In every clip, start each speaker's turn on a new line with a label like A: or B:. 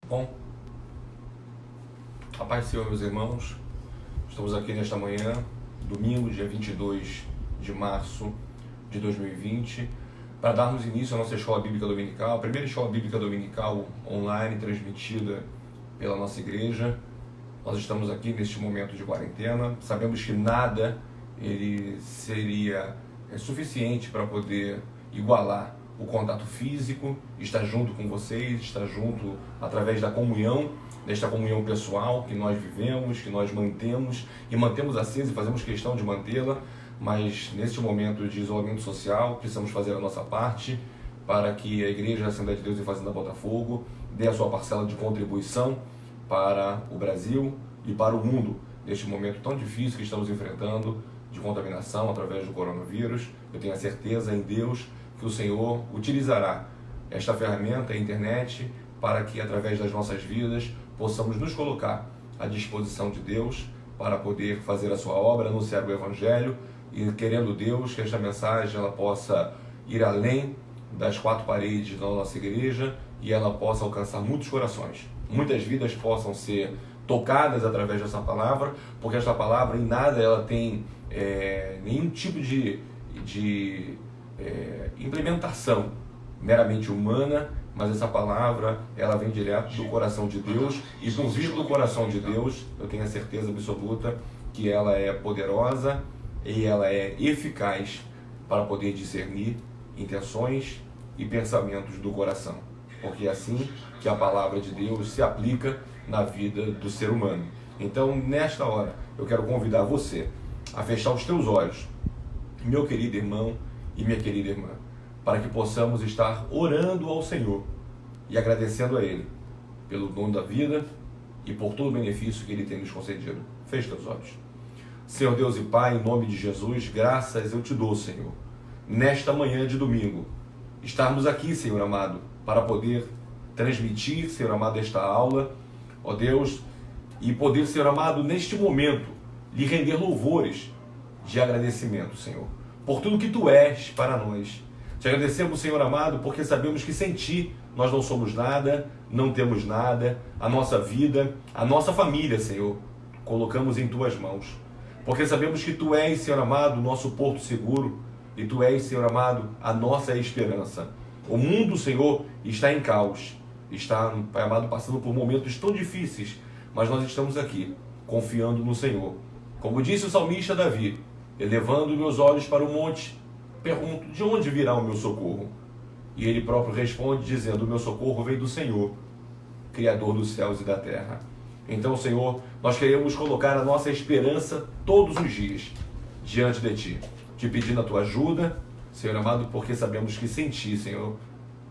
A: Bom, a paz do Senhor, meus irmãos. Estamos aqui nesta manhã, domingo, dia 22 de março de 2020, para darmos início à nossa Escola Bíblica Dominical, a primeira Escola Bíblica Dominical online, transmitida pela nossa igreja. Nós estamos aqui neste momento de quarentena. Sabemos que nada ele seria suficiente para poder igualar o contato físico, estar junto com vocês, estar junto através da comunhão, desta comunhão pessoal que nós vivemos, que nós mantemos e mantemos acesa e fazemos questão de mantê-la, mas neste momento de isolamento social precisamos fazer a nossa parte para que a Igreja Assembleia de Deus e Fazenda Botafogo dê a sua parcela de contribuição para o Brasil e para o mundo, neste momento tão difícil que estamos enfrentando de contaminação através do coronavírus. Eu tenho a certeza em Deus que o Senhor utilizará esta ferramenta, a internet, para que através das nossas vidas possamos nos colocar à disposição de Deus para poder fazer a sua obra, anunciar o Evangelho e, querendo Deus, que esta mensagem ela possa ir além das quatro paredes da nossa igreja e ela possa alcançar muitos corações. Muitas vidas possam ser tocadas através dessa palavra, porque esta palavra em nada ela tem nenhum tipo de implementação meramente humana, mas essa palavra ela vem direto do coração de Deus e por vir do coração de Deus eu tenho a certeza absoluta que ela é poderosa e ela é eficaz para poder discernir intenções e pensamentos do coração, porque é assim que a palavra de Deus se aplica na vida do ser humano. Então, nesta hora, eu quero convidar você a fechar os teus olhos, meu querido irmão e minha querida irmã, para que possamos estar orando ao Senhor e agradecendo a Ele pelo dom da vida e por todo o benefício que Ele tem nos concedido. Feche teus olhos. Senhor Deus e Pai, em nome de Jesus, graças eu te dou, Senhor, nesta manhã de domingo, estarmos aqui, Senhor amado, para poder transmitir, Senhor amado, esta aula, ó Deus, e poder, Senhor amado, neste momento, lhe render louvores de agradecimento, Senhor, por tudo que Tu és para nós. Te agradecemos, Senhor amado, porque sabemos que sem Ti nós não somos nada, não temos nada, a nossa vida, a nossa família, Senhor, colocamos em Tuas mãos. Porque sabemos que Tu és, Senhor amado, o nosso porto seguro, e Tu és, Senhor amado, a nossa esperança. O mundo, Senhor, está em caos, está, Pai amado, passando por momentos tão difíceis, mas nós estamos aqui, confiando no Senhor. Como disse o salmista Davi, elevando meus olhos para o monte, pergunto, de onde virá o meu socorro? E ele próprio responde dizendo, o meu socorro vem do Senhor, Criador dos céus e da terra. Então, Senhor, nós queremos colocar a nossa esperança todos os dias diante de Ti, te pedindo a Tua ajuda, Senhor amado, porque sabemos que sem Ti, Senhor,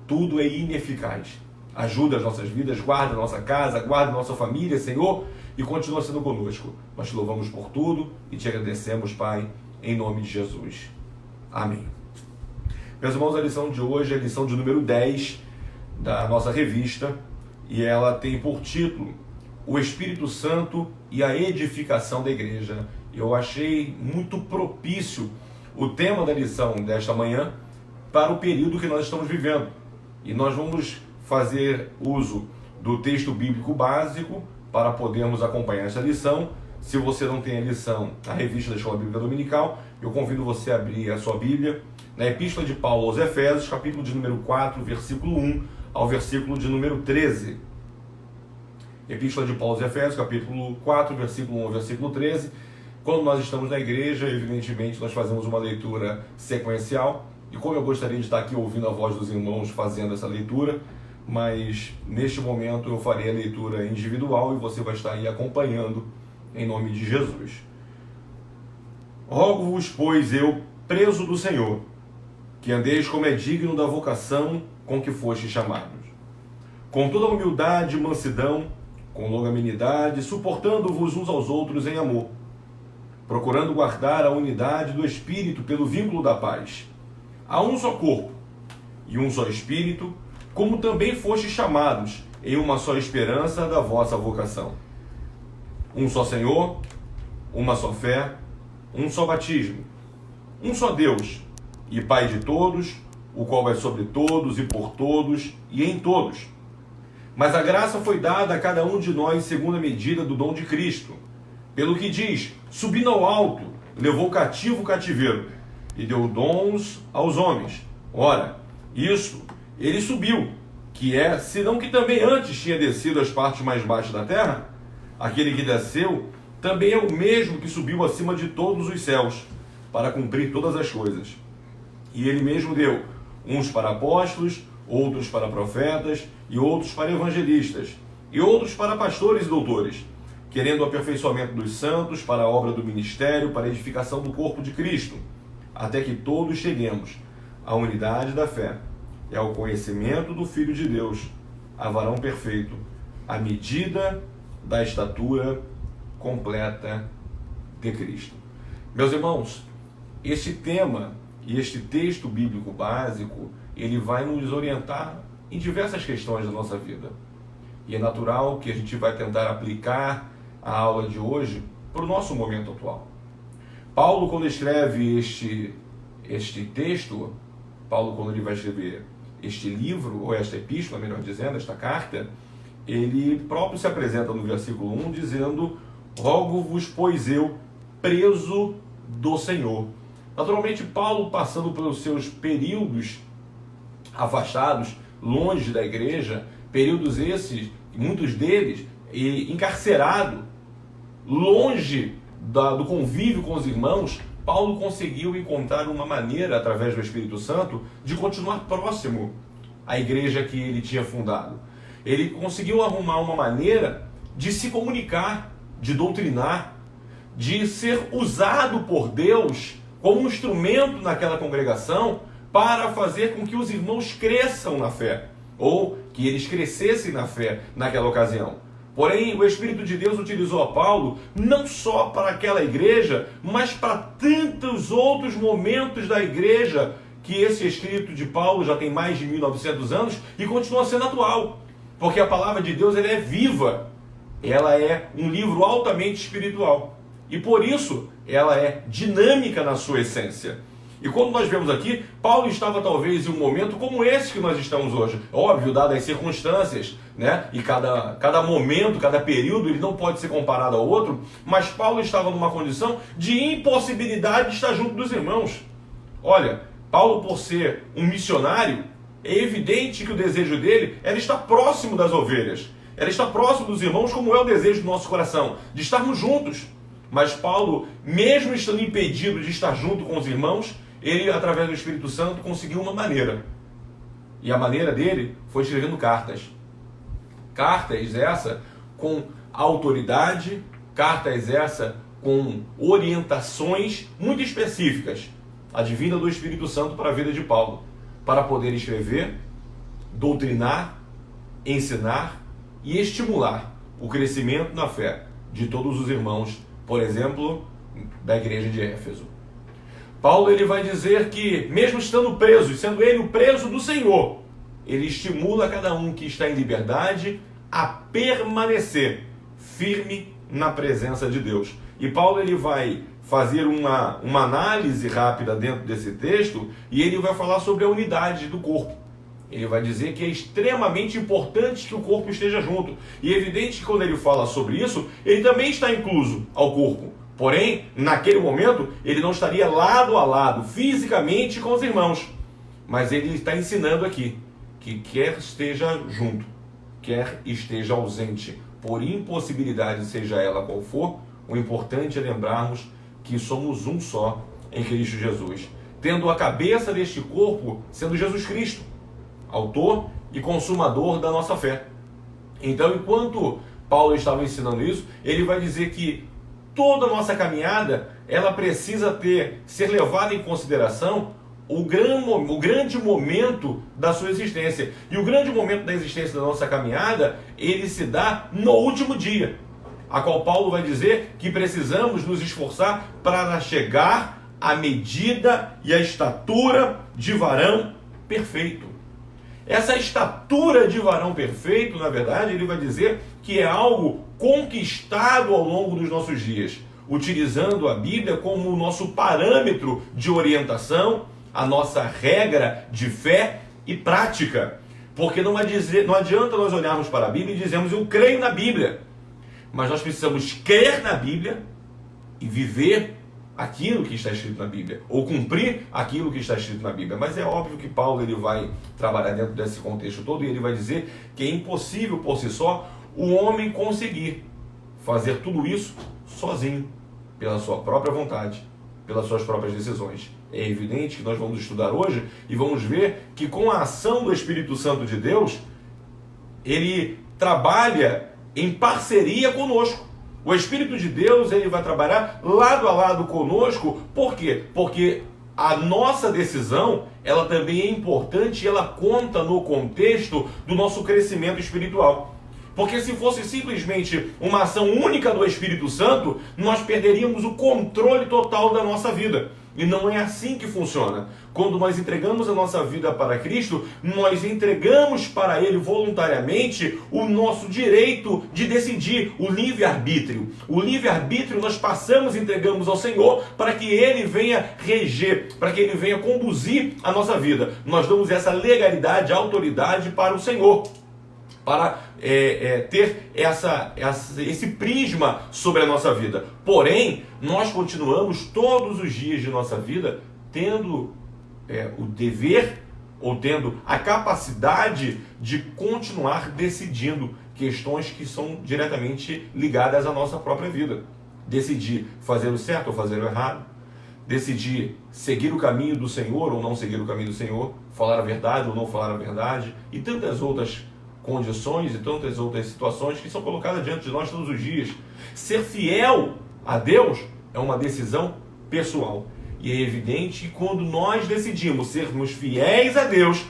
A: tudo é ineficaz. Ajuda as nossas vidas, guarda a nossa casa, guarda a nossa família, Senhor, e continua sendo conosco. Nós te louvamos por tudo e te agradecemos, Pai, em nome de Jesus. Amém. Meus irmãos, a lição de hoje é a lição de número 10 da nossa revista e ela tem por título O Espírito Santo e a Edificação da Igreja. Eu achei muito propício o tema da lição desta manhã para o período que nós estamos vivendo. E nós vamos fazer uso do texto bíblico básico para podermos acompanhar essa lição. Se você não tem a lição, a revista da Escola Bíblica Dominical, eu convido você a abrir a sua Bíblia na Epístola de Paulo aos Efésios, capítulo de número 4, versículo 1 ao versículo de número 13. Epístola de Paulo aos Efésios, capítulo 4, versículo 1 ao versículo 13. Quando nós estamos na igreja, evidentemente, nós fazemos uma leitura sequencial. E como eu gostaria de estar aqui ouvindo a voz dos irmãos fazendo essa leitura, mas neste momento eu farei a leitura individual e você vai estar aí acompanhando em nome de Jesus. Rogo-vos, pois eu, preso do Senhor, que andeis como é digno da vocação com que fostes chamados, com toda humildade e mansidão, com longanimidade, suportando-vos uns aos outros em amor, procurando guardar a unidade do Espírito pelo vínculo da paz. Há um só corpo e um só Espírito, como também fostes chamados em uma só esperança da vossa vocação. Um só Senhor, uma só fé, um só batismo, um só Deus e Pai de todos, o qual é sobre todos e por todos e em todos. Mas a graça foi dada a cada um de nós segundo a medida do dom de Cristo. Pelo que diz, subindo ao alto, levou cativo o cativeiro e deu dons aos homens. Ora, isso ele subiu, que é, senão que também antes tinha descido às partes mais baixas da terra. Aquele que desceu também é o mesmo que subiu acima de todos os céus, para cumprir todas as coisas. E ele mesmo deu uns para apóstolos, outros para profetas, e outros para evangelistas, e outros para pastores e doutores, querendo o aperfeiçoamento dos santos, para a obra do ministério, para a edificação do corpo de Cristo, até que todos cheguemos à unidade da fé e ao conhecimento do Filho de Deus, a varão perfeito, à medida da estatura completa de Cristo. Meus irmãos, este tema e este texto bíblico básico, ele vai nos orientar em diversas questões da nossa vida. E é natural que a gente vai tentar aplicar a aula de hoje para o nosso momento atual. Paulo, quando escreve este texto, Paulo, quando ele vai escrever este livro, ou esta epístola, melhor dizendo, esta carta, ele próprio se apresenta no versículo 1 dizendo: rogo-vos, pois eu, preso do Senhor. Naturalmente, Paulo, passando pelos seus períodos afastados, longe da igreja, períodos esses, muitos deles, encarcerado, longe do convívio com os irmãos, Paulo conseguiu encontrar uma maneira, através do Espírito Santo, de continuar próximo à igreja que ele tinha fundado. Ele conseguiu arrumar uma maneira de se comunicar, de doutrinar, de ser usado por Deus como um instrumento naquela congregação para fazer com que os irmãos cresçam na fé, ou que eles crescessem na fé naquela ocasião. Porém, o Espírito de Deus utilizou a Paulo não só para aquela igreja, mas para tantos outros momentos da igreja, que esse escrito de Paulo já tem mais de 1900 anos e continua sendo atual. Porque a palavra de Deus ela é viva, ela é um livro altamente espiritual. E por isso, ela é dinâmica na sua essência. E quando nós vemos aqui, Paulo estava talvez em um momento como esse que nós estamos hoje. Óbvio, dadas as circunstâncias, né? E cada momento, cada período, ele não pode ser comparado ao outro, mas Paulo estava numa condição de impossibilidade de estar junto dos irmãos. Olha, Paulo, por ser um missionário, é evidente que o desejo dele era estar próximo das ovelhas, era estar próximo dos irmãos, como é o desejo do nosso coração, de estarmos juntos. Mas Paulo, mesmo estando impedido de estar junto com os irmãos, ele, através do Espírito Santo, conseguiu uma maneira. E a maneira dele foi escrevendo cartas. Cartas essa com autoridade, cartas essa com orientações muito específicas, advinda do Espírito Santo para a vida de Paulo, para poder escrever, doutrinar, ensinar e estimular o crescimento na fé de todos os irmãos, por exemplo, da igreja de Éfeso. Paulo ele vai dizer que, mesmo estando preso, e sendo ele o preso do Senhor, ele estimula cada um que está em liberdade a permanecer firme na presença de Deus. E Paulo ele vai fazer uma análise rápida dentro desse texto, e ele vai falar sobre a unidade do corpo. Ele vai dizer que é extremamente importante que o corpo esteja junto. E é evidente que quando ele fala sobre isso, ele também está incluso ao corpo. Porém, naquele momento, ele não estaria lado a lado, fisicamente, com os irmãos. Mas ele está ensinando aqui que quer esteja junto, quer esteja ausente, por impossibilidade, seja ela qual for, o importante é lembrarmos que somos um só em Cristo Jesus, tendo a cabeça deste corpo sendo Jesus Cristo, autor e consumador da nossa fé. Então, enquanto Paulo estava ensinando isso, ele vai dizer que toda a nossa caminhada, ela precisa ser levada em consideração o grande momento da sua existência. E o grande momento da existência da nossa caminhada, ele se dá no último dia, a qual Paulo vai dizer que precisamos nos esforçar para chegar à medida e à estatura de varão perfeito. Essa estatura de varão perfeito, na verdade, ele vai dizer que é algo conquistado ao longo dos nossos dias, utilizando a Bíblia como o nosso parâmetro de orientação, a nossa regra de fé e prática. Porque não adianta nós olharmos para a Bíblia e dizermos eu creio na Bíblia. Mas nós precisamos crer na Bíblia e viver aquilo que está escrito na Bíblia, ou cumprir aquilo que está escrito na Bíblia. Mas é óbvio que Paulo ele vai trabalhar dentro desse contexto todo e ele vai dizer que é impossível por si só o homem conseguir fazer tudo isso sozinho, pela sua própria vontade, pelas suas próprias decisões. É evidente que nós vamos estudar hoje e vamos ver que com a ação do Espírito Santo de Deus, ele trabalha em parceria conosco. O Espírito de Deus ele vai trabalhar lado a lado conosco. Por quê? Porque a nossa decisão ela também é importante e ela conta no contexto do nosso crescimento espiritual. Porque se fosse simplesmente uma ação única do Espírito Santo, nós perderíamos o controle total da nossa vida. E não é assim que funciona. Quando nós entregamos a nossa vida para Cristo, nós entregamos para Ele voluntariamente o nosso direito de decidir, o livre-arbítrio. O livre-arbítrio nós passamos e entregamos ao Senhor para que Ele venha reger, para que Ele venha conduzir a nossa vida. Nós damos essa legalidade, autoridade para o Senhor, para ter esse prisma sobre a nossa vida. Porém, nós continuamos todos os dias de nossa vida tendo o dever ou tendo a capacidade de continuar decidindo questões que são diretamente ligadas à nossa própria vida. Decidir fazer o certo ou fazer o errado, decidir seguir o caminho do Senhor ou não seguir o caminho do Senhor, falar a verdade ou não falar a verdade e tantas outras condições e tantas outras situações que são colocadas diante de nós todos os dias. Ser fiel a Deus é uma decisão pessoal. E é evidente que quando nós decidimos sermos fiéis a Deus,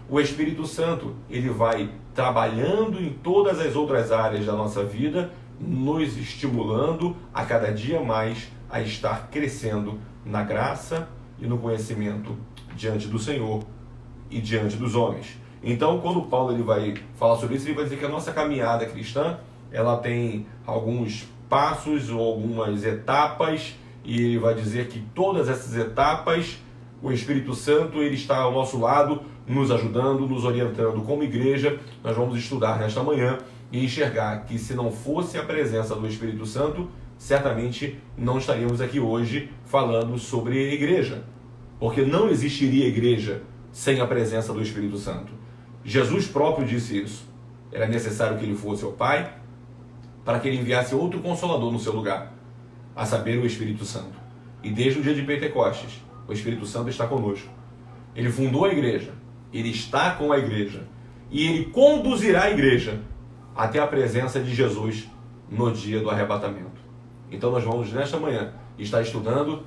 A: o Espírito Santo ele vai trabalhando em todas as outras áreas da nossa vida, nos estimulando a cada dia mais a estar crescendo na graça e no conhecimento diante do Senhor e diante dos homens. Então, quando Paulo ele vai falar sobre isso, ele vai dizer que a nossa caminhada cristã, ela tem alguns passos ou algumas etapas, e ele vai dizer que todas essas etapas, o Espírito Santo ele está ao nosso lado, nos ajudando, nos orientando como igreja. Nós vamos estudar nesta manhã e enxergar que se não fosse a presença do Espírito Santo, certamente não estaríamos aqui hoje falando sobre igreja, porque não existiria igreja sem a presença do Espírito Santo. Jesus próprio disse isso. Era necessário que ele fosse ao Pai para que ele enviasse outro Consolador no seu lugar, a saber, o Espírito Santo. E desde o dia de Pentecostes, o Espírito Santo está conosco. Ele fundou a igreja, ele está com a igreja e ele conduzirá a igreja até a presença de Jesus no dia do arrebatamento. Então nós vamos nesta manhã estar estudando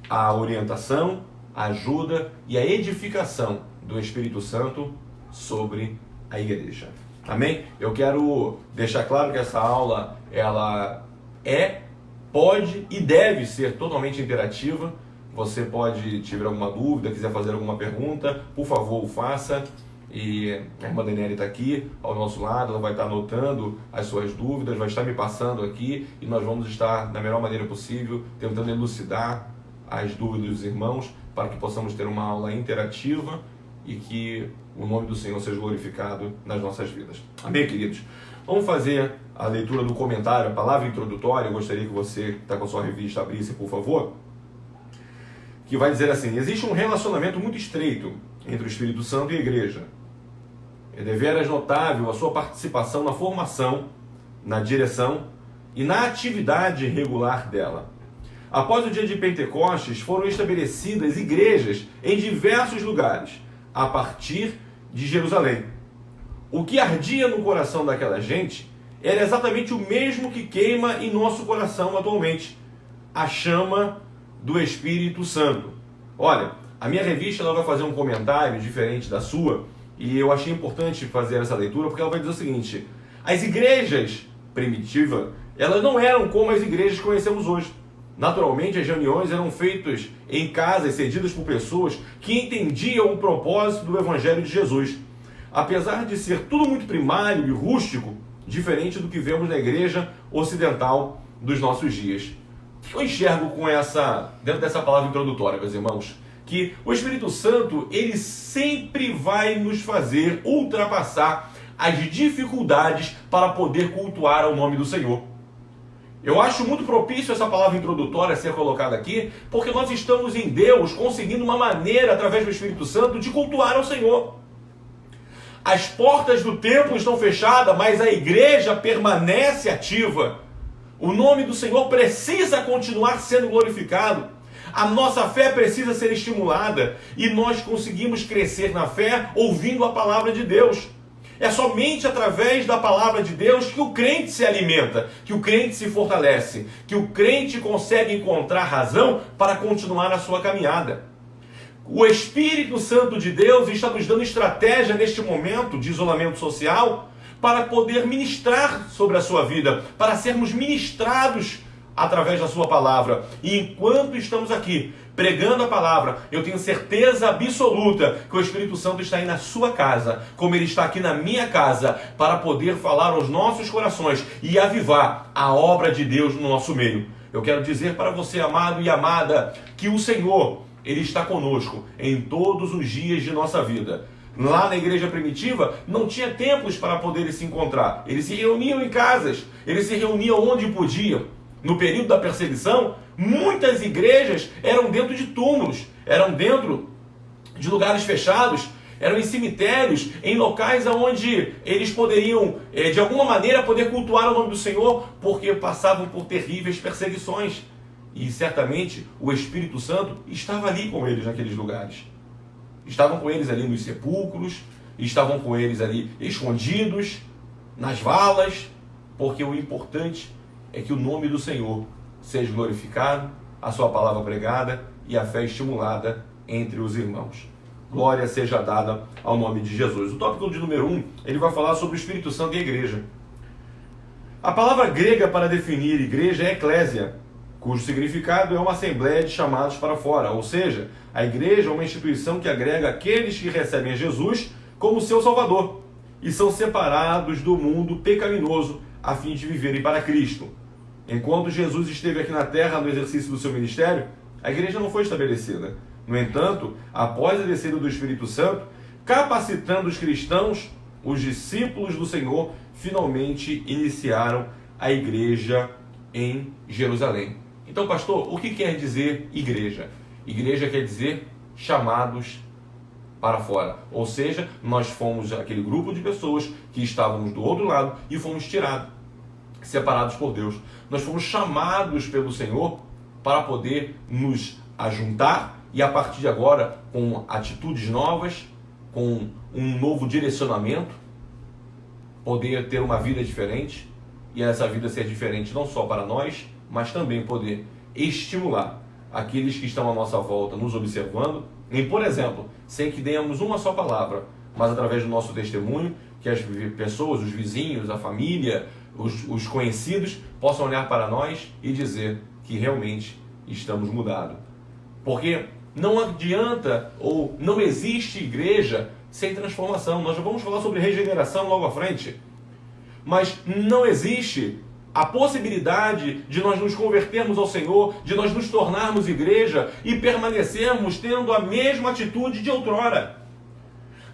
A: a orientação, a ajuda e a edificação do Espírito Santo sobre a igreja. Amém? Eu quero deixar claro que essa aula ela pode e deve ser totalmente interativa. Você pode tiver alguma dúvida, quiser fazer alguma pergunta, por favor, o faça. E a irmã Daniela está aqui ao nosso lado, ela vai estar anotando as suas dúvidas, vai estar me passando aqui e nós vamos estar, da melhor maneira possível, tentando elucidar as dúvidas dos irmãos para que possamos ter uma aula interativa e que o nome do Senhor seja glorificado nas nossas vidas. Amém, queridos? Vamos fazer a leitura do comentário, a palavra introdutória. Eu gostaria que você, que está com a sua revista, abrisse, por favor. Que vai dizer assim: existe um relacionamento muito estreito entre o Espírito Santo e a igreja. É deveras notável a sua participação na formação, na direção e na atividade regular dela. Após o dia de Pentecostes, foram estabelecidas igrejas em diversos lugares, a partir de Jerusalém. O que ardia no coração daquela gente era exatamente o mesmo que queima em nosso coração atualmente: a chama do Espírito Santo. Olha, a minha revista ela vai fazer um comentário diferente da sua, e eu achei importante fazer essa leitura, porque ela vai dizer o seguinte: as igrejas primitivas, elas não eram como as igrejas que conhecemos hoje. Naturalmente, as reuniões eram feitas em casas cedidas por pessoas que entendiam o propósito do Evangelho de Jesus. Apesar de ser tudo muito primário e rústico, diferente do que vemos na igreja ocidental dos nossos dias. O que eu enxergo com dentro dessa palavra introdutória, meus irmãos? que o Espírito Santo, ele sempre vai nos fazer ultrapassar as dificuldades para poder cultuar ao nome do Senhor. Eu acho muito propício essa palavra introdutória ser colocada aqui, porque nós estamos em Deus conseguindo uma maneira, através do Espírito Santo, de cultuar ao Senhor. As portas do templo estão fechadas, mas a igreja permanece ativa. O nome do Senhor precisa continuar sendo glorificado. A nossa fé precisa ser estimulada e nós conseguimos crescer na fé ouvindo a palavra de Deus. É somente através da palavra de Deus que o crente se alimenta, que o crente se fortalece, que o crente consegue encontrar razão para continuar a sua caminhada. O Espírito Santo de Deus está nos dando estratégia neste momento de isolamento social para poder ministrar sobre a sua vida, para sermos ministrados através da sua palavra. E enquanto estamos aqui pregando a palavra, eu tenho certeza absoluta que o Espírito Santo está aí na sua casa, como ele está aqui na minha casa, para poder falar aos nossos corações e avivar a obra de Deus no nosso meio. Eu quero dizer para você, amado e amada, que o Senhor, ele está conosco em todos os dias de nossa vida. Lá na igreja primitiva, não tinha templos para poder se encontrar. Eles se reuniam em casas, eles se reuniam onde podiam. No período da perseguição, muitas igrejas eram dentro de túmulos, eram dentro de lugares fechados, eram em cemitérios, em locais onde eles poderiam, de alguma maneira, poder cultuar o nome do Senhor, porque passavam por terríveis perseguições. E certamente o Espírito Santo estava ali com eles naqueles lugares. Estavam com eles ali nos sepulcros, estavam com eles ali escondidos, nas valas, porque o importante é que o nome do Senhor seja glorificado, a sua palavra pregada e a fé estimulada entre os irmãos. Glória seja dada ao nome de Jesus. O tópico de número 1, ele vai falar sobre o Espírito Santo e a igreja. A palavra grega para definir igreja é eclésia, cujo significado é uma assembleia de chamados para fora, ou seja, a igreja é uma instituição que agrega aqueles que recebem a Jesus como seu Salvador e são separados do mundo pecaminoso a fim de viverem para Cristo. Enquanto Jesus esteve aqui na terra no exercício do seu ministério, a igreja não foi estabelecida. No entanto, após a descida do Espírito Santo, capacitando os cristãos, os discípulos do Senhor finalmente iniciaram a igreja em Jerusalém. Então, pastor, o que quer dizer igreja? Igreja quer dizer chamados para fora. Ou seja, nós fomos aquele grupo de pessoas que estávamos do outro lado e fomos tirados, separados por Deus. Nós fomos chamados pelo Senhor para poder nos ajuntar e a partir de agora, com atitudes novas, com um novo direcionamento, poder ter uma vida diferente e essa vida ser diferente não só para nós, mas também poder estimular aqueles que estão à nossa volta nos observando, em, por exemplo, sem que demos uma só palavra, mas através do nosso testemunho, que as pessoas, os vizinhos, a família, os conhecidos possam olhar para nós e dizer que realmente estamos mudados. Porque não adianta ou não existe igreja sem transformação. Nós já vamos falar sobre regeneração logo à frente. Mas não existe a possibilidade de nós nos convertermos ao Senhor, de nós nos tornarmos igreja e permanecermos tendo a mesma atitude de outrora.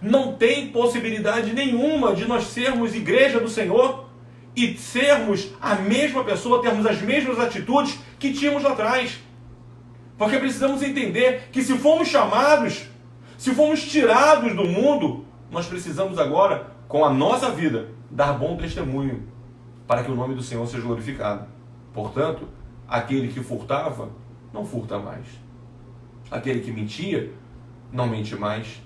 A: Não tem possibilidade nenhuma de nós sermos igreja do Senhor e sermos a mesma pessoa, termos as mesmas atitudes que tínhamos lá atrás. Porque precisamos entender que se fomos chamados, se fomos tirados do mundo, nós precisamos agora, com a nossa vida, dar bom testemunho para que o nome do Senhor seja glorificado. Portanto, aquele que furtava, não furta mais. Aquele que mentia, não mente mais.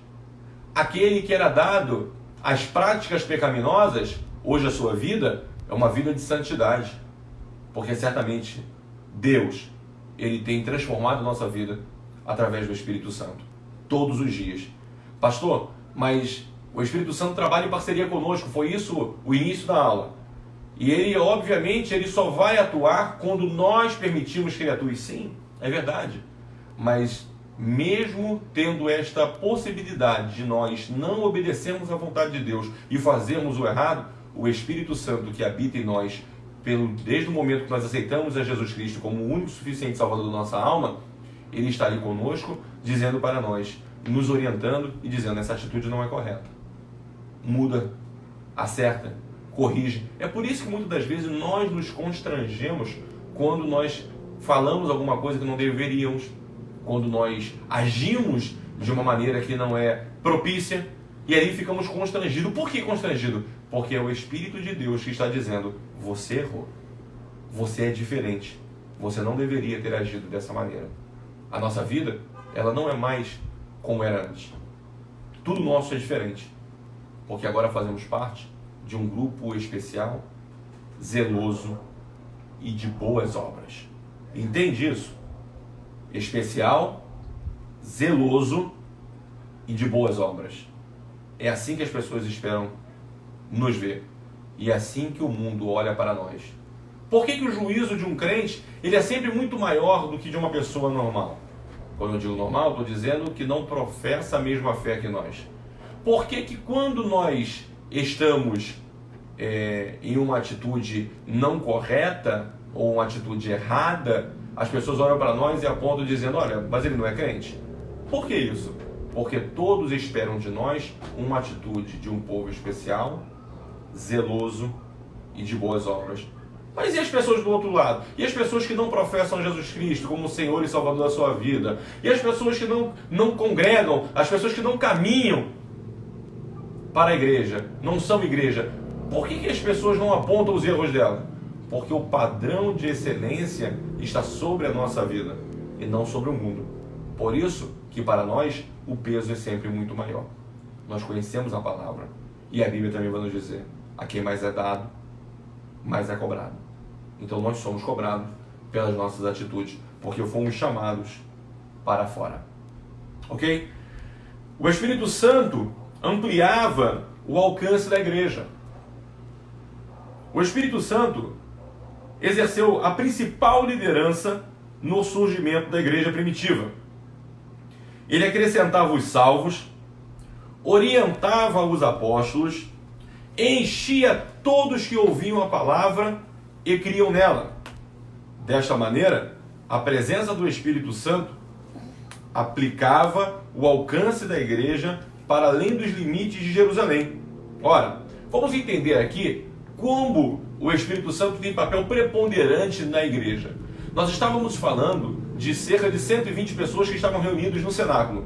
A: Aquele que era dado às práticas pecaminosas, hoje a sua vida é uma vida de santidade. Porque certamente Deus, Ele tem transformado a nossa vida através do Espírito Santo. Todos os dias. Pastor, mas o Espírito Santo trabalha em parceria conosco. Foi isso o início da aula. E ele, obviamente, ele só vai atuar quando nós permitimos que ele atue. Sim, é verdade. Mas mesmo tendo esta possibilidade de nós não obedecermos à vontade de Deus e fazermos o errado, o Espírito Santo que habita em nós, desde o momento que nós aceitamos a Jesus Cristo como o único suficiente salvador da nossa alma, ele está ali conosco, dizendo para nós, nos orientando e dizendo, essa atitude não é correta. Muda, acerta, corrige. É por isso que muitas das vezes nós nos constrangemos quando nós falamos alguma coisa que não deveríamos, quando nós agimos de uma maneira que não é propícia, e aí ficamos constrangidos. Por que constrangido? Porque é o Espírito de Deus que está dizendo, você errou, você é diferente, você não deveria ter agido dessa maneira. A nossa vida, ela não é mais como era antes. Tudo nosso é diferente, porque agora fazemos parte de um grupo especial, zeloso e de boas obras. Entende isso? Especial, zeloso e de boas obras. É assim que as pessoas esperam nos ver. E é assim que o mundo olha para nós. Por que o juízo de um crente ele é sempre muito maior do que de uma pessoa normal? Quando eu digo normal, estou dizendo que não professa a mesma fé que nós. Por que quando nós estamos em uma atitude não correta ou uma atitude errada, as pessoas olham para nós e apontam dizendo, olha, mas ele não é crente? Por que isso? Porque todos esperam de nós uma atitude de um povo especial, zeloso e de boas obras. Mas e as pessoas do outro lado? E as pessoas que não professam Jesus Cristo como Senhor e Salvador da sua vida? E as pessoas que não congregam? As pessoas que não caminham para a igreja? Não são igreja? Por que as pessoas não apontam os erros dela? Porque o padrão de excelência está sobre a nossa vida e não sobre o mundo. Por isso que para nós o peso é sempre muito maior. Nós conhecemos a palavra e a Bíblia também vai nos dizer, a quem mais é dado, mais é cobrado. Então nós somos cobrados pelas nossas atitudes, porque fomos chamados para fora. Ok? O Espírito Santo ampliava o alcance da igreja. O Espírito Santo exerceu a principal liderança no surgimento da igreja primitiva. Ele acrescentava os salvos, orientava os apóstolos, enchia todos que ouviam a palavra e criam nela. Desta maneira, a presença do Espírito Santo aplicava o alcance da igreja para além dos limites de Jerusalém. Ora, vamos entender aqui como o Espírito Santo tem papel preponderante na igreja. Nós estávamos falando de cerca de 120 pessoas que estavam reunidas no cenáculo.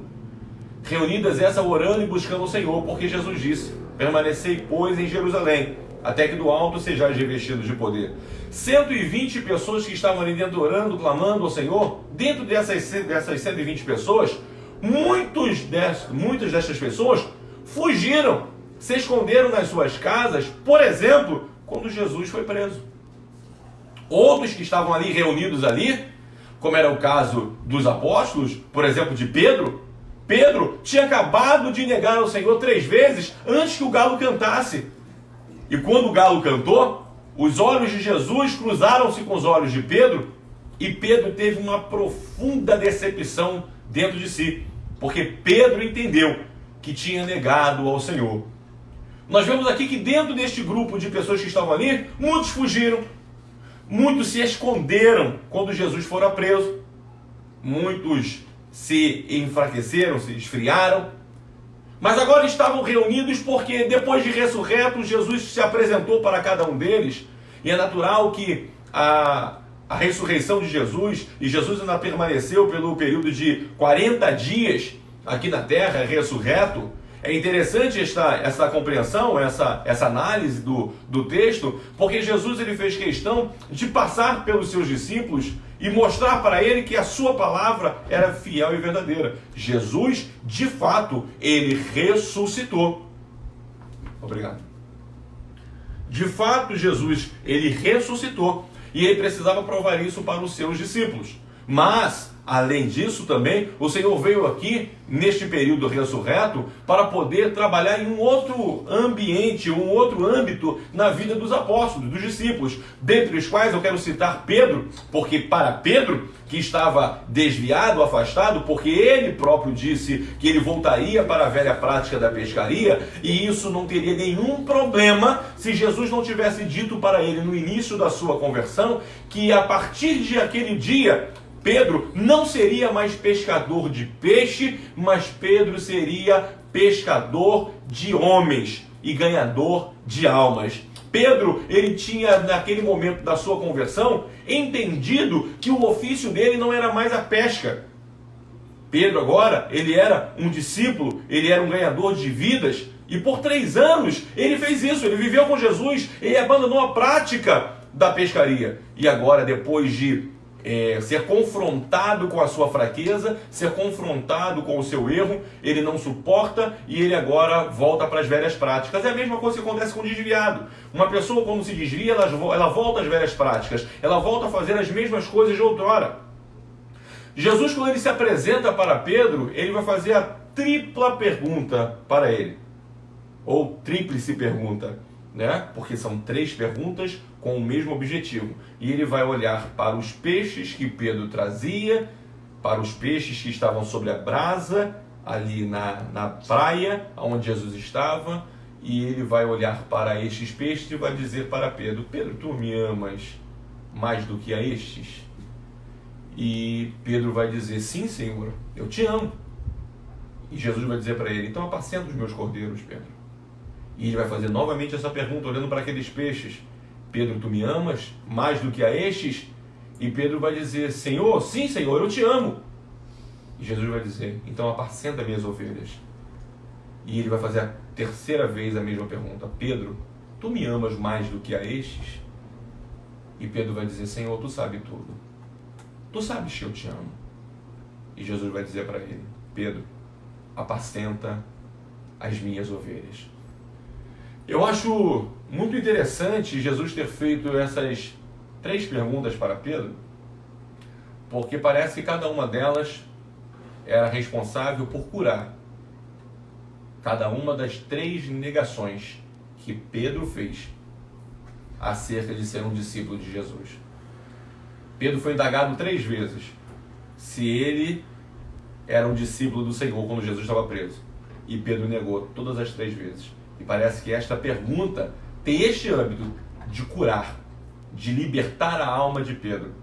A: Reunidas essa orando e buscando o Senhor, porque Jesus disse, permanecei, pois, em Jerusalém, até que do alto sejais revestidos de poder. 120 pessoas que estavam ali dentro orando, clamando ao Senhor. Dentro dessas 120 pessoas, muitas dessas pessoas fugiram, se esconderam nas suas casas, por exemplo, quando Jesus foi preso. Outros que estavam ali reunidos ali, como era o caso dos apóstolos, por exemplo, de Pedro. Pedro tinha acabado de negar ao Senhor 3 vezes antes que o galo cantasse. E quando o galo cantou, os olhos de Jesus cruzaram-se com os olhos de Pedro, e Pedro teve uma profunda decepção dentro de si, porque Pedro entendeu que tinha negado ao Senhor. Nós vemos aqui que dentro deste grupo de pessoas que estavam ali, muitos fugiram, muitos se esconderam quando Jesus fora preso, muitos se enfraqueceram, se esfriaram, mas agora estavam reunidos porque depois de ressurreto, Jesus se apresentou para cada um deles, e é natural que a ressurreição de Jesus, e Jesus ainda permaneceu pelo período de 40 dias aqui na terra, ressurreto. É interessante essa compreensão, essa análise do texto, porque Jesus ele fez questão de passar pelos seus discípulos e mostrar para ele que a sua palavra era fiel e verdadeira. Jesus, de fato, ele ressuscitou. Obrigado. De fato, Jesus, ele ressuscitou. E ele precisava provar isso para os seus discípulos. Mas, além disso também, o Senhor veio aqui, neste período ressurreto, para poder trabalhar em um outro ambiente, um outro âmbito na vida dos apóstolos, dos discípulos, dentre os quais eu quero citar Pedro, porque para Pedro, que estava desviado, afastado, porque ele próprio disse que ele voltaria para a velha prática da pescaria, e isso não teria nenhum problema se Jesus não tivesse dito para ele no início da sua conversão, que a partir de aquele dia, Pedro não seria mais pescador de peixe, mas Pedro seria pescador de homens e ganhador de almas. Pedro, ele tinha, naquele momento da sua conversão, entendido que o ofício dele não era mais a pesca. Pedro agora, ele era um discípulo, ele era um ganhador de vidas, e por 3 anos ele fez isso, ele viveu com Jesus, ele abandonou a prática da pescaria. E agora, depois de ser confrontado com a sua fraqueza, ser confrontado com o seu erro, ele não suporta e ele agora volta para as velhas práticas. É a mesma coisa que acontece com o desviado. Uma pessoa, quando se desvia, ela volta às velhas práticas, ela volta a fazer as mesmas coisas de outrora. Jesus, quando ele se apresenta para Pedro, ele vai fazer a tripla pergunta para ele, ou tríplice pergunta, né? Porque são 3 perguntas com o mesmo objetivo. E ele vai olhar para os peixes que Pedro trazia, para os peixes que estavam sobre a brasa, ali na praia onde Jesus estava, e ele vai olhar para estes peixes e vai dizer para Pedro: Pedro, tu me amas mais do que a estes? E Pedro vai dizer: sim, Senhor, eu te amo. E Jesus vai dizer para ele: então apacenta os meus cordeiros, Pedro. E ele vai fazer novamente essa pergunta, olhando para aqueles peixes: Pedro, tu me amas mais do que a estes? E Pedro vai dizer: Senhor, sim, Senhor, eu te amo. E Jesus vai dizer: então apacenta minhas ovelhas. E ele vai fazer a 3ª vez a mesma pergunta: Pedro, tu me amas mais do que a estes? E Pedro vai dizer: Senhor, tu sabes tudo. Tu sabes que eu te amo. E Jesus vai dizer para ele: Pedro, apacenta as minhas ovelhas. Eu acho muito interessante Jesus ter feito essas 3 perguntas para Pedro, porque parece que cada uma delas era responsável por curar cada uma das 3 negações que Pedro fez acerca de ser um discípulo de Jesus. Pedro foi indagado 3 vezes se ele era um discípulo do Senhor quando Jesus estava preso. E Pedro negou todas as 3 vezes. E parece que esta pergunta tem este âmbito de curar, de libertar a alma de Pedro,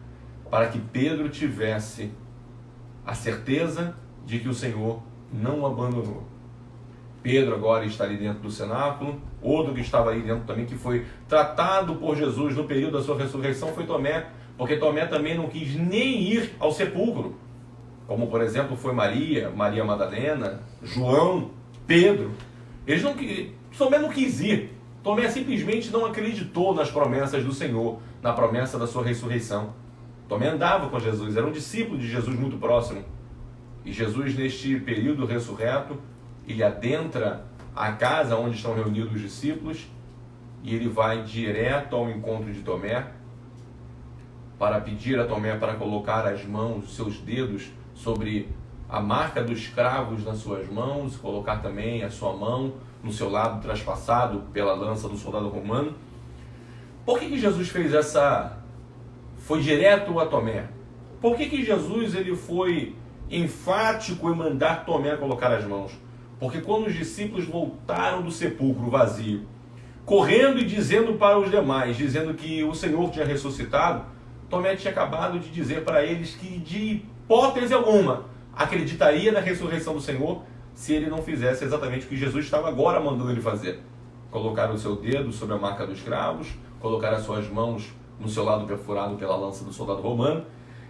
A: para que Pedro tivesse a certeza de que o Senhor não o abandonou. Pedro agora está ali dentro do cenáculo. Outro que estava aí dentro também, que foi tratado por Jesus no período da sua ressurreição, foi Tomé, porque Tomé também não quis nem ir ao sepulcro, como por exemplo foi Maria Madalena, João, Pedro. Tomé não quis ir. Tomé simplesmente não acreditou nas promessas do Senhor, na promessa da sua ressurreição. Tomé andava com Jesus, era um discípulo de Jesus muito próximo. E Jesus, neste período ressurreto, ele adentra a casa onde estão reunidos os discípulos e ele vai direto ao encontro de Tomé para pedir a Tomé para colocar as mãos, os seus dedos, sobre a marca dos cravos nas suas mãos, colocar também a sua mão no seu lado traspassado pela lança do soldado romano. Por que Jesus fez foi direto a Tomé? Por que Jesus ele foi enfático em mandar Tomé colocar as mãos? Porque quando os discípulos voltaram do sepulcro vazio, correndo e dizendo para os demais, dizendo que o Senhor tinha ressuscitado, Tomé tinha acabado de dizer para eles que de hipótese alguma acreditaria na ressurreição do Senhor se ele não fizesse exatamente o que Jesus estava agora mandando ele fazer: colocar o seu dedo sobre a marca dos cravos, colocar as suas mãos no seu lado perfurado pela lança do soldado romano.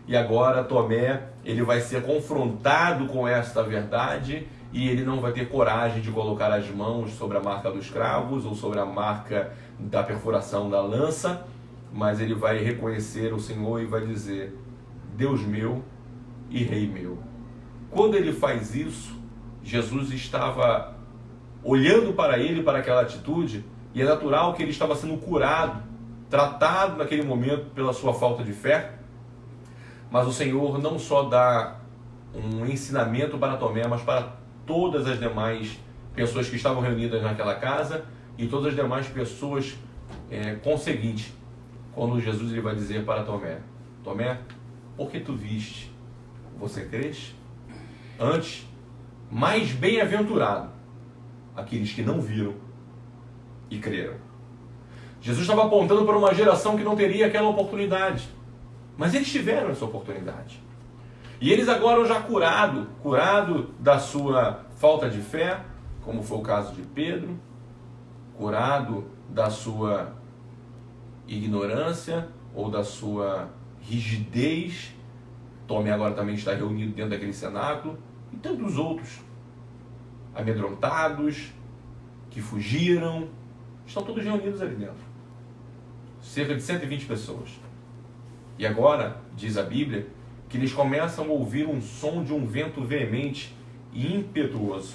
A: E agora Tomé, ele vai ser confrontado com esta verdade e ele não vai ter coragem de colocar as mãos sobre a marca dos cravos ou sobre a marca da perfuração da lança, mas ele vai reconhecer o Senhor e vai dizer: Deus meu e Rei meu. Quando ele faz isso, Jesus estava olhando para ele, para aquela atitude, e é natural que ele estava sendo curado, tratado naquele momento pela sua falta de fé. Mas o Senhor não só dá um ensinamento para Tomé, mas para todas as demais pessoas que estavam reunidas naquela casa e todas as demais pessoas conseguintes. Quando Jesus ele vai dizer para Tomé: Tomé, por que tu viste, você crês? Antes, mais bem-aventurado aqueles que não viram e creram. Jesus estava apontando para uma geração que não teria aquela oportunidade, mas eles tiveram essa oportunidade. E eles agora já curado da sua falta de fé, como foi o caso de Pedro, curado da sua ignorância ou da sua rigidez, Tomé agora também está reunido dentro daquele cenáculo, e tantos outros, amedrontados, que fugiram, estão todos reunidos ali dentro. Cerca de 120 pessoas. E agora, diz a Bíblia, que eles começam a ouvir um som de um vento veemente e impetuoso.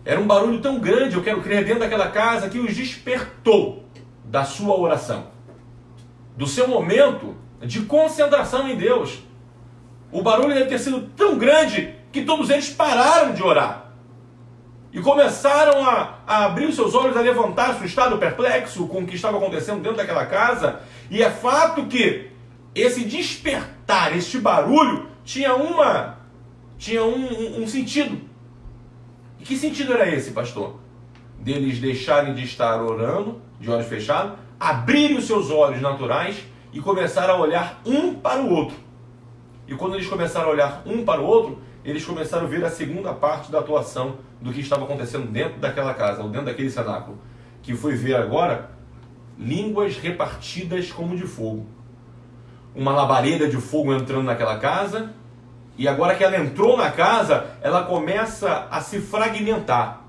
A: Era um barulho tão grande, eu quero crer, dentro daquela casa, que os despertou da sua oração, do seu momento de concentração em Deus. O barulho deve ter sido tão grande que todos eles pararam de orar e começaram a abrir os seus olhos, a levantar-se, o estado perplexo com o que estava acontecendo dentro daquela casa. E é fato que esse despertar, este barulho, tinha um sentido. E que sentido era esse, pastor? Deles deixarem de estar orando, de olhos fechados, abrirem os seus olhos naturais e começar a olhar um para o outro. E quando eles começaram a olhar um para o outro, eles começaram a ver a segunda parte da atuação do que estava acontecendo dentro daquela casa, ou dentro daquele cenáculo, que foi ver agora línguas repartidas como de fogo. Uma labareda de fogo entrando naquela casa, e agora que ela entrou na casa, ela começa a se fragmentar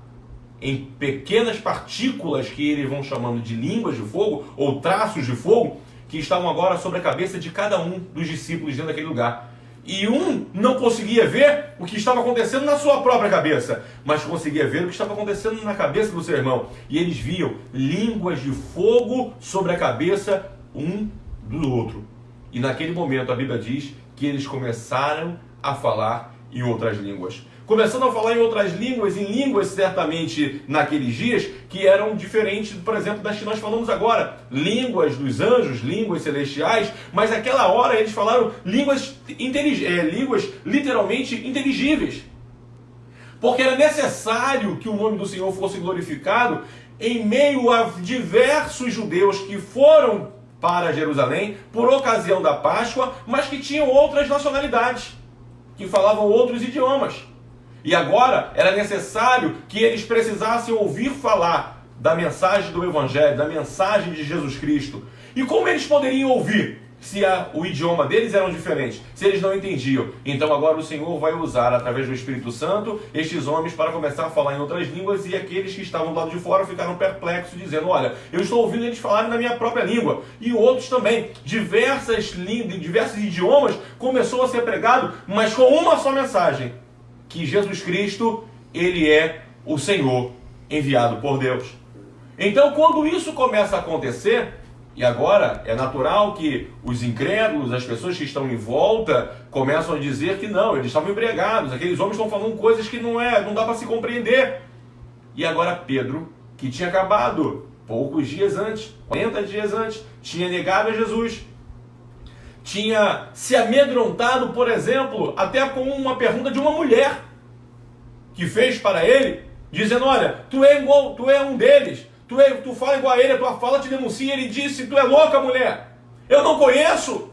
A: em pequenas partículas que eles vão chamando de línguas de fogo, ou traços de fogo, que estavam agora sobre a cabeça de cada um dos discípulos dentro daquele lugar. E um não conseguia ver o que estava acontecendo na sua própria cabeça, mas conseguia ver o que estava acontecendo na cabeça do seu irmão. E eles viam línguas de fogo sobre a cabeça um do outro. E naquele momento a Bíblia diz que eles começaram a falar em outras línguas. Começando a falar em outras línguas, em línguas certamente naqueles dias, que eram diferentes, por exemplo, das que nós falamos agora. Línguas dos anjos, línguas celestiais, mas naquela hora eles falaram línguas literalmente inteligíveis. Porque era necessário que o nome do Senhor fosse glorificado em meio a diversos judeus que foram para Jerusalém por ocasião da Páscoa, mas que tinham outras nacionalidades, que falavam outros idiomas. E agora era necessário que eles precisassem ouvir falar da mensagem do Evangelho, da mensagem de Jesus Cristo. E como eles poderiam ouvir se o idioma deles era diferente, se eles não entendiam? Então agora o Senhor vai usar, através do Espírito Santo, estes homens para começar a falar em outras línguas, e aqueles que estavam do lado de fora ficaram perplexos, dizendo: olha, eu estou ouvindo eles falarem na minha própria língua. E outros também, diversos idiomas, começou a ser pregado, mas com uma só mensagem: que Jesus Cristo, Ele é o Senhor enviado por Deus. Então, quando isso começa a acontecer, e agora é natural que os incrédulos, as pessoas que estão em volta, começam a dizer que não, eles estavam embriagados, aqueles homens estão falando coisas que não dá para se compreender. E agora Pedro, que tinha acabado poucos dias antes, 40 dias antes, tinha negado a Jesus, tinha se amedrontado, por exemplo, até com uma pergunta de uma mulher que fez para ele, dizendo: olha, tu é um deles, tu fala igual a ele, a tua fala te denuncia. Ele disse: tu é louca, mulher, eu não conheço.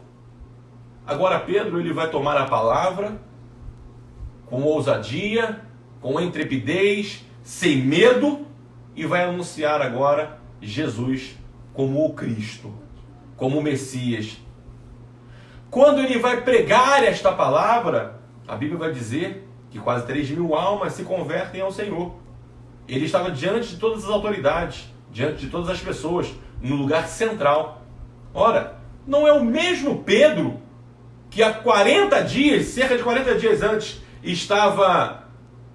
A: Agora Pedro, ele vai tomar a palavra com ousadia, com intrepidez, sem medo, e vai anunciar agora Jesus como o Cristo, como o Messias. Quando ele vai pregar esta palavra, a Bíblia vai dizer que quase 3.000 almas se convertem ao Senhor. Ele estava diante de todas as autoridades, diante de todas as pessoas, no lugar central. Ora, não é o mesmo Pedro que há 40 dias, cerca de 40 dias antes, estava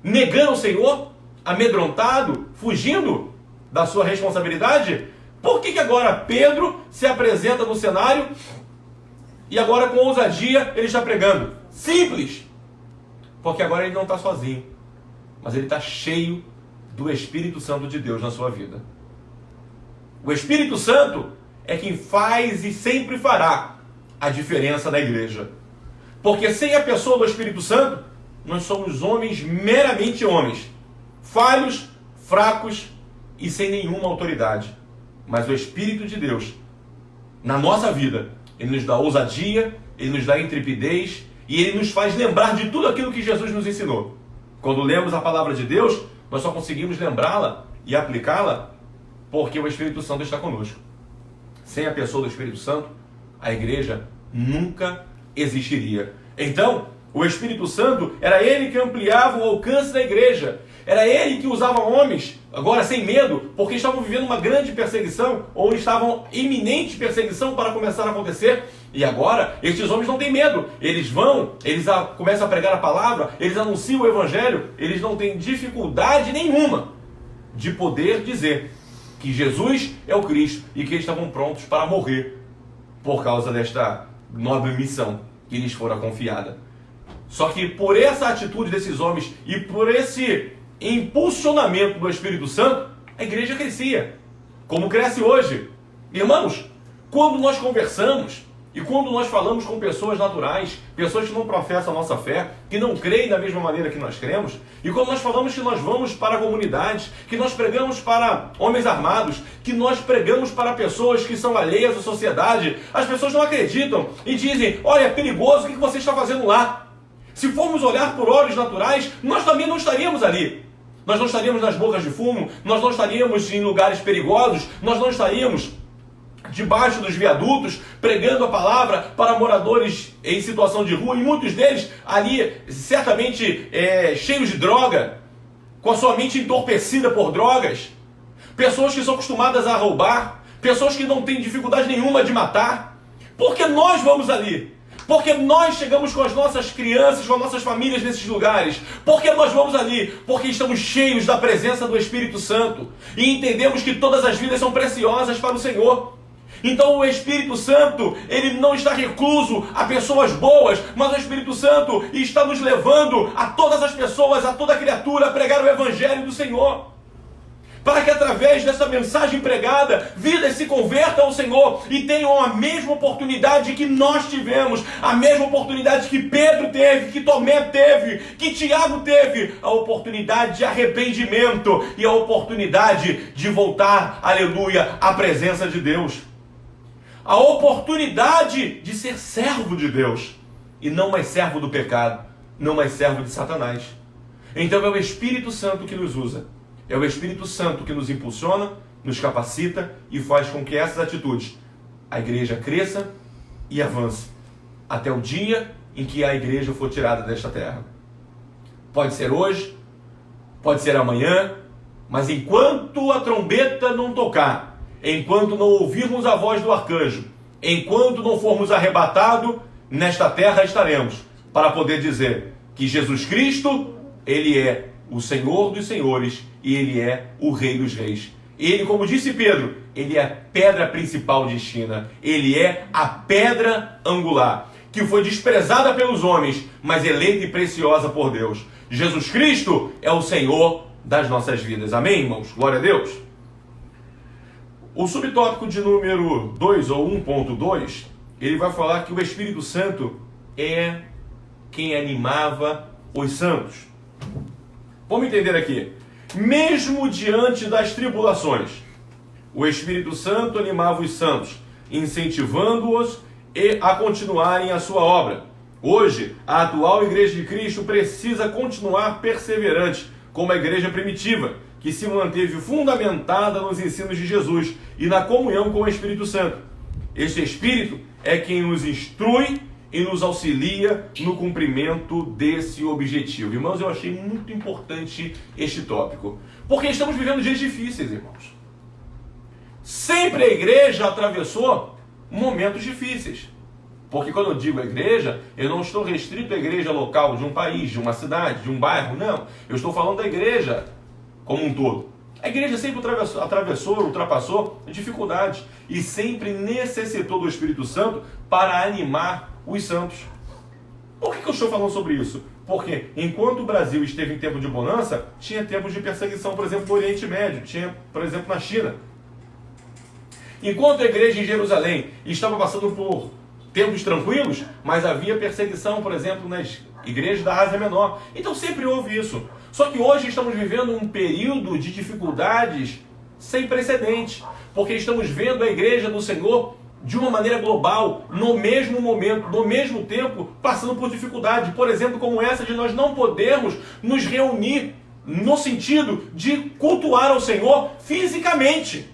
A: negando o Senhor, amedrontado, fugindo da sua responsabilidade? Por que agora Pedro se apresenta no cenário e agora com ousadia ele está pregando? Simples! Porque agora ele não está sozinho, mas ele está cheio do Espírito Santo de Deus na sua vida. O Espírito Santo é quem faz e sempre fará a diferença na igreja. Porque sem a pessoa do Espírito Santo, nós somos homens meramente homens, falhos, fracos e sem nenhuma autoridade. Mas o Espírito de Deus, na nossa vida, ele nos dá ousadia, ele nos dá intrepidez, E ele nos faz lembrar de tudo aquilo que Jesus nos ensinou. Quando lemos a palavra de Deus, nós só conseguimos lembrá-la e aplicá-la porque o Espírito Santo está conosco. Sem a pessoa do Espírito Santo, a igreja nunca existiria. Então, o Espírito Santo era ele que ampliava o alcance da igreja. Era ele que usava homens, agora sem medo, porque estavam vivendo uma grande perseguição, ou estavam em iminente perseguição para começar a acontecer. E agora, esses homens não têm medo. Eles vão, começam a pregar a palavra, eles anunciam o Evangelho, eles não têm dificuldade nenhuma de poder dizer que Jesus é o Cristo e que eles estavam prontos para morrer por causa desta nobre missão que lhes fora confiada. Só que por essa atitude desses homens e por esse impulsionamento do Espírito Santo, a igreja crescia, como cresce hoje. Irmãos, quando nós conversamos e quando nós falamos com pessoas naturais, pessoas que não professam a nossa fé, que não creem da mesma maneira que nós cremos, e quando nós falamos que nós vamos para comunidades, que nós pregamos para homens armados, que nós pregamos para pessoas que são alheias à sociedade, as pessoas não acreditam e dizem: olha, é perigoso, o que você está fazendo lá? Se formos olhar por olhos naturais, nós também não estaríamos ali. Nós não estaríamos nas bocas de fumo, nós não estaríamos em lugares perigosos, nós não estaríamos debaixo dos viadutos, pregando a palavra para moradores em situação de rua, e muitos deles ali, certamente cheios de droga, com a sua mente entorpecida por drogas, pessoas que são acostumadas a roubar, pessoas que não têm dificuldade nenhuma de matar. Porque nós vamos ali? Porque nós chegamos com as nossas crianças, com as nossas famílias nesses lugares. Porque nós vamos ali? Porque estamos cheios da presença do Espírito Santo e entendemos que todas as vidas são preciosas para o Senhor. Então o Espírito Santo, ele não está recluso a pessoas boas, mas o Espírito Santo está nos levando a todas as pessoas, a toda criatura, a pregar o Evangelho do Senhor. Para que através dessa mensagem pregada, vidas se convertam ao Senhor e tenham a mesma oportunidade que nós tivemos, a mesma oportunidade que Pedro teve, que Tomé teve, que Tiago teve, a oportunidade de arrependimento e a oportunidade de voltar, aleluia, à presença de Deus. A oportunidade de ser servo de Deus e não mais servo do pecado, não mais servo de Satanás. Então é o Espírito Santo que nos usa. É o Espírito Santo que nos impulsiona, nos capacita e faz com que essas atitudes, a igreja cresça e avance, até o dia em que a igreja for tirada desta terra. Pode ser hoje, pode ser amanhã, mas enquanto a trombeta não tocar, enquanto não ouvirmos a voz do arcanjo, enquanto não formos arrebatados, nesta terra estaremos, para poder dizer que Jesus Cristo, Ele é o Senhor dos senhores e Ele é o Rei dos reis. Ele, como disse Pedro, Ele é a pedra principal de esquina, Ele é a pedra angular, que foi desprezada pelos homens, mas eleita e preciosa por Deus. Jesus Cristo é o Senhor das nossas vidas. Amém, irmãos? Glória a Deus. O subtópico de número 2, ou 1.2, ele vai falar que o Espírito Santo é quem animava os santos. Vamos entender aqui. Mesmo diante das tribulações, o Espírito Santo animava os santos, incentivando-os a continuarem a sua obra. Hoje, a atual Igreja de Cristo precisa continuar perseverante, como a igreja primitiva, que se manteve fundamentada nos ensinos de Jesus e na comunhão com o Espírito Santo. Este Espírito é quem nos instrui e nos auxilia no cumprimento desse objetivo. Irmãos, eu achei muito importante este tópico, porque estamos vivendo dias difíceis, irmãos. Sempre a igreja atravessou momentos difíceis. Porque quando eu digo a igreja, eu não estou restrito à igreja local de um país, de uma cidade, de um bairro, não. Eu estou falando da igreja como um todo. A igreja sempre ultrapassou dificuldades e sempre necessitou do Espírito Santo para animar os santos. Por que eu estou falando sobre isso? Porque enquanto o Brasil esteve em tempo de bonança, tinha tempos de perseguição, por exemplo, no Oriente Médio, tinha, por exemplo, na China. Enquanto a igreja em Jerusalém estava passando por tempos tranquilos, mas havia perseguição, por exemplo, nas igrejas da Ásia Menor. Então sempre houve isso. Só que hoje estamos vivendo um período de dificuldades sem precedentes, porque estamos vendo a igreja do Senhor de uma maneira global, no mesmo momento, no mesmo tempo, passando por dificuldade. Por exemplo, como essa de nós não podermos nos reunir no sentido de cultuar ao Senhor fisicamente.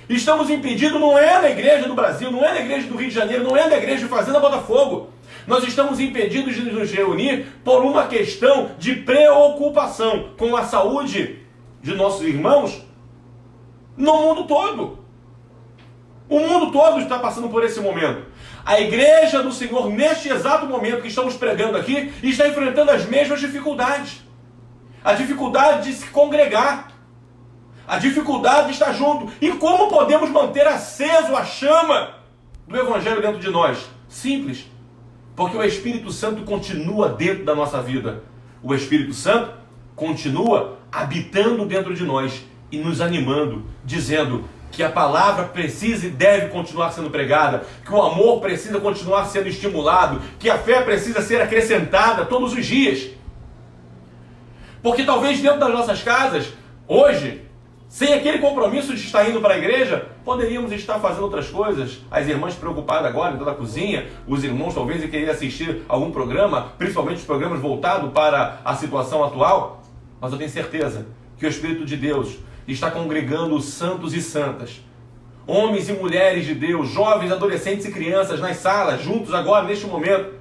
A: Estamos impedidos, não é na igreja do Brasil, não é na igreja do Rio de Janeiro, não é na igreja de Fazenda Botafogo. Nós estamos impedidos de nos reunir por uma questão de preocupação com a saúde de nossos irmãos no mundo todo. O mundo todo está passando por esse momento. A igreja do Senhor, neste exato momento que estamos pregando aqui, está enfrentando as mesmas dificuldades. A dificuldade de se congregar. A dificuldade de estar junto. E como podemos manter aceso a chama do Evangelho dentro de nós? Simples. Porque o Espírito Santo continua dentro da nossa vida. O Espírito Santo continua habitando dentro de nós e nos animando, dizendo que a palavra precisa e deve continuar sendo pregada, que o amor precisa continuar sendo estimulado, que a fé precisa ser acrescentada todos os dias. Porque talvez dentro das nossas casas, hoje, sem aquele compromisso de estar indo para a igreja, poderíamos estar fazendo outras coisas. As irmãs preocupadas agora, dentro da cozinha, os irmãos talvez querem assistir algum programa, principalmente os programas voltados para a situação atual. Mas eu tenho certeza que o Espírito de Deus está congregando os santos e santas, homens e mulheres de Deus, jovens, adolescentes e crianças nas salas, juntos agora, neste momento,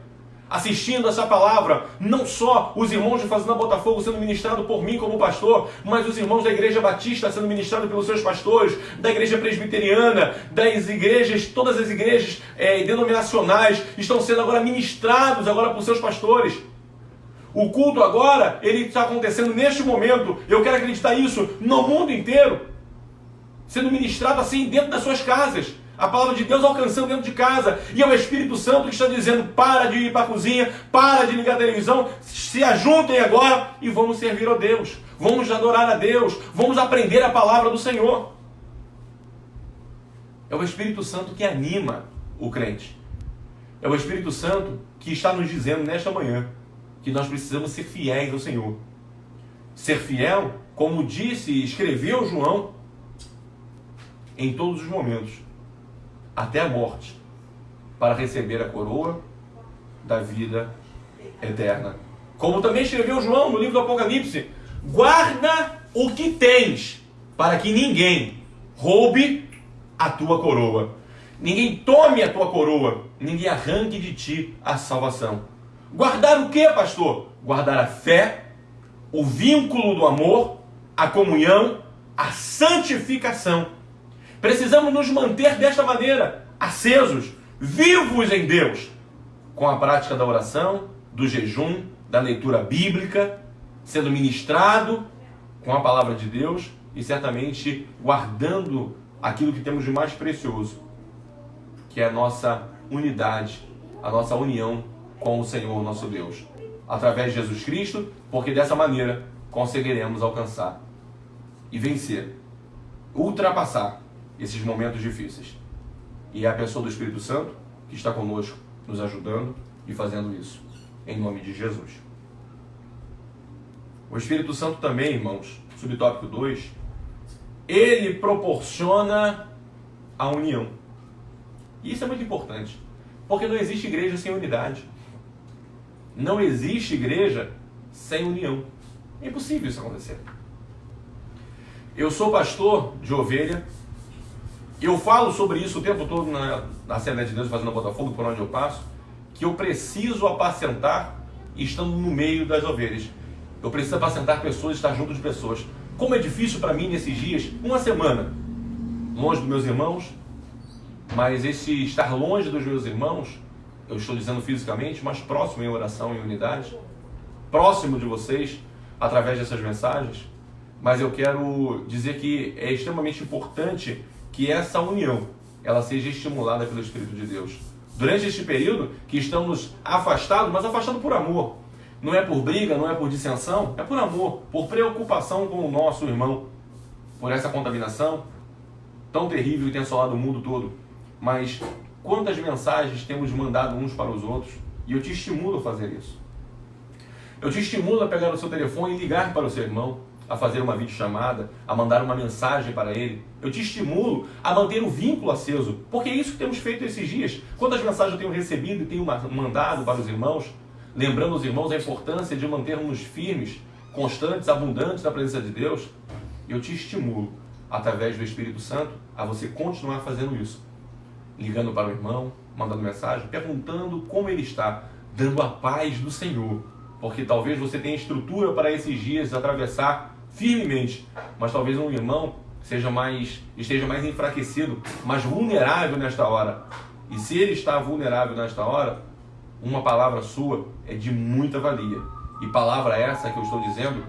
A: assistindo essa palavra. Não só os irmãos de Fazenda Botafogo sendo ministrados por mim como pastor, mas os irmãos da Igreja Batista sendo ministrados pelos seus pastores, da Igreja Presbiteriana, das igrejas, todas as igrejas denominacionais estão sendo agora ministrados agora por seus pastores. O culto agora, ele está acontecendo neste momento. Eu quero acreditar isso no mundo inteiro, sendo ministrado assim dentro das suas casas. A palavra de Deus alcançando dentro de casa. E é o Espírito Santo que está dizendo: para de ir para a cozinha, para de ligar a televisão, se ajuntem agora e vamos servir a Deus. Vamos adorar a Deus. Vamos aprender a palavra do Senhor. É o Espírito Santo que anima o crente. É o Espírito Santo que está nos dizendo nesta manhã que nós precisamos ser fiéis ao Senhor. Ser fiel, como disse e escreveu João, em todos os momentos, até a morte, para receber a coroa da vida eterna. Como também escreveu João no livro do Apocalipse: guarda o que tens, para que ninguém roube a tua coroa. Ninguém tome a tua coroa, ninguém arranque de ti a salvação. Guardar o que, pastor? Guardar a fé, o vínculo do amor, a comunhão, a santificação. Precisamos nos manter desta maneira, acesos, vivos em Deus, com a prática da oração, do jejum, da leitura bíblica, sendo ministrado com a palavra de Deus e certamente guardando aquilo que temos de mais precioso, que é a nossa unidade, a nossa união com o Senhor nosso Deus, através de Jesus Cristo, porque dessa maneira conseguiremos alcançar e vencer, ultrapassar esses momentos difíceis. E é a pessoa do Espírito Santo que está conosco, nos ajudando e fazendo isso, em nome de Jesus. O Espírito Santo também, irmãos, subtópico 2, ele proporciona a união. E isso é muito importante, porque não existe igreja sem unidade. Não existe igreja sem união. É impossível isso acontecer. Eu sou pastor de ovelha. Eu falo sobre isso o tempo todo na Assembleia de Deus Fazenda Botafogo, por onde eu passo, que eu preciso apacentar estando no meio das ovelhas. Eu preciso apacentar pessoas, estar junto de pessoas. Como é difícil para mim nesses dias, uma semana, longe dos meus irmãos, mas esse estar longe dos meus irmãos, eu estou dizendo fisicamente, mas próximo em oração, em unidade, próximo de vocês, através dessas mensagens, mas eu quero dizer que é extremamente importante que essa união, ela seja estimulada pelo Espírito de Deus. Durante este período que estamos afastados, mas afastados por amor. Não é por briga, não é por dissensão, é por amor, por preocupação com o nosso irmão, por essa contaminação tão terrível que tem assolado o mundo todo. Mas quantas mensagens temos mandado uns para os outros, e eu te estimulo a fazer isso. Eu te estimulo a pegar o seu telefone e ligar para o seu irmão, a fazer uma videochamada, a mandar uma mensagem para ele. Eu te estimulo a manter o vínculo aceso, porque é isso que temos feito esses dias. Quantas mensagens eu tenho recebido e tenho mandado para os irmãos, lembrando os irmãos a importância de mantermos firmes, constantes, abundantes na presença de Deus. Eu te estimulo, através do Espírito Santo, a você continuar fazendo isso. Ligando para o irmão, mandando mensagem, perguntando como ele está, dando a paz do Senhor. Porque talvez você tenha estrutura para esses dias atravessar firmemente, mas talvez um irmão esteja mais enfraquecido, mais vulnerável nesta hora. E se ele está vulnerável nesta hora, uma palavra sua é de muita valia. E palavra essa que eu estou dizendo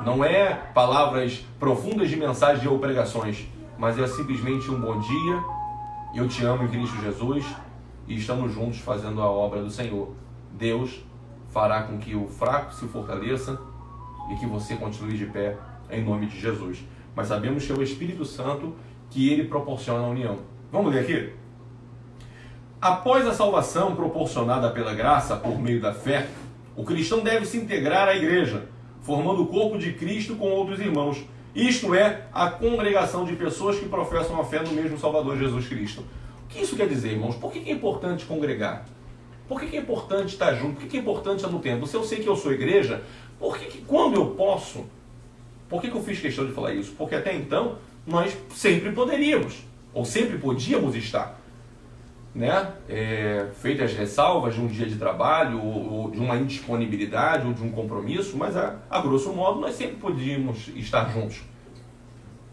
A: não é palavras profundas de mensagens ou pregações, mas é simplesmente um bom dia, eu te amo em Cristo Jesus e estamos juntos fazendo a obra do Senhor. Deus fará com que o fraco se fortaleça e que você continue de pé em nome de Jesus. Mas sabemos que é o Espírito Santo que ele proporciona a união. Vamos ler aqui? Após a salvação proporcionada pela graça por meio da fé, o cristão deve se integrar à igreja, formando o corpo de Cristo com outros irmãos. Isto é, a congregação de pessoas que professam a fé no mesmo Salvador Jesus Cristo. O que isso quer dizer, irmãos? Por que é importante congregar? Por que é importante estar junto? Por que é importante estar no templo? Se eu sei que eu sou igreja, por que quando eu posso? Por que eu fiz questão de falar isso? Porque até então, nós sempre poderíamos, ou sempre podíamos estar, né? Feitas as ressalvas de um dia de trabalho, ou de uma indisponibilidade, ou de um compromisso, mas a grosso modo nós sempre podíamos estar juntos.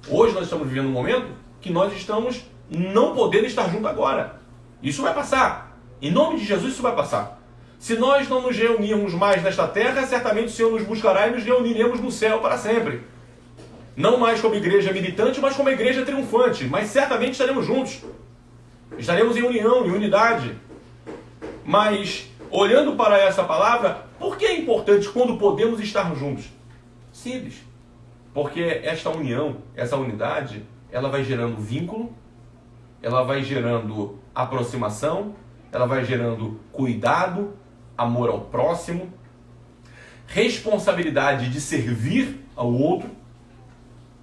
A: Hoje nós estamos vivendo um momento que nós estamos não podendo estar juntos agora. Isso vai passar. Em nome de Jesus isso vai passar. Se nós não nos reunirmos mais nesta terra, certamente o Senhor nos buscará e nos reuniremos no céu para sempre. Não mais como igreja militante, mas como igreja triunfante. Mas certamente estaremos juntos. Estaremos em união, em unidade. Mas, olhando para essa palavra, por que é importante quando podemos estar juntos? Simples. Porque esta união, essa unidade, ela vai gerando vínculo, ela vai gerando aproximação, ela vai gerando cuidado, amor ao próximo, responsabilidade de servir ao outro,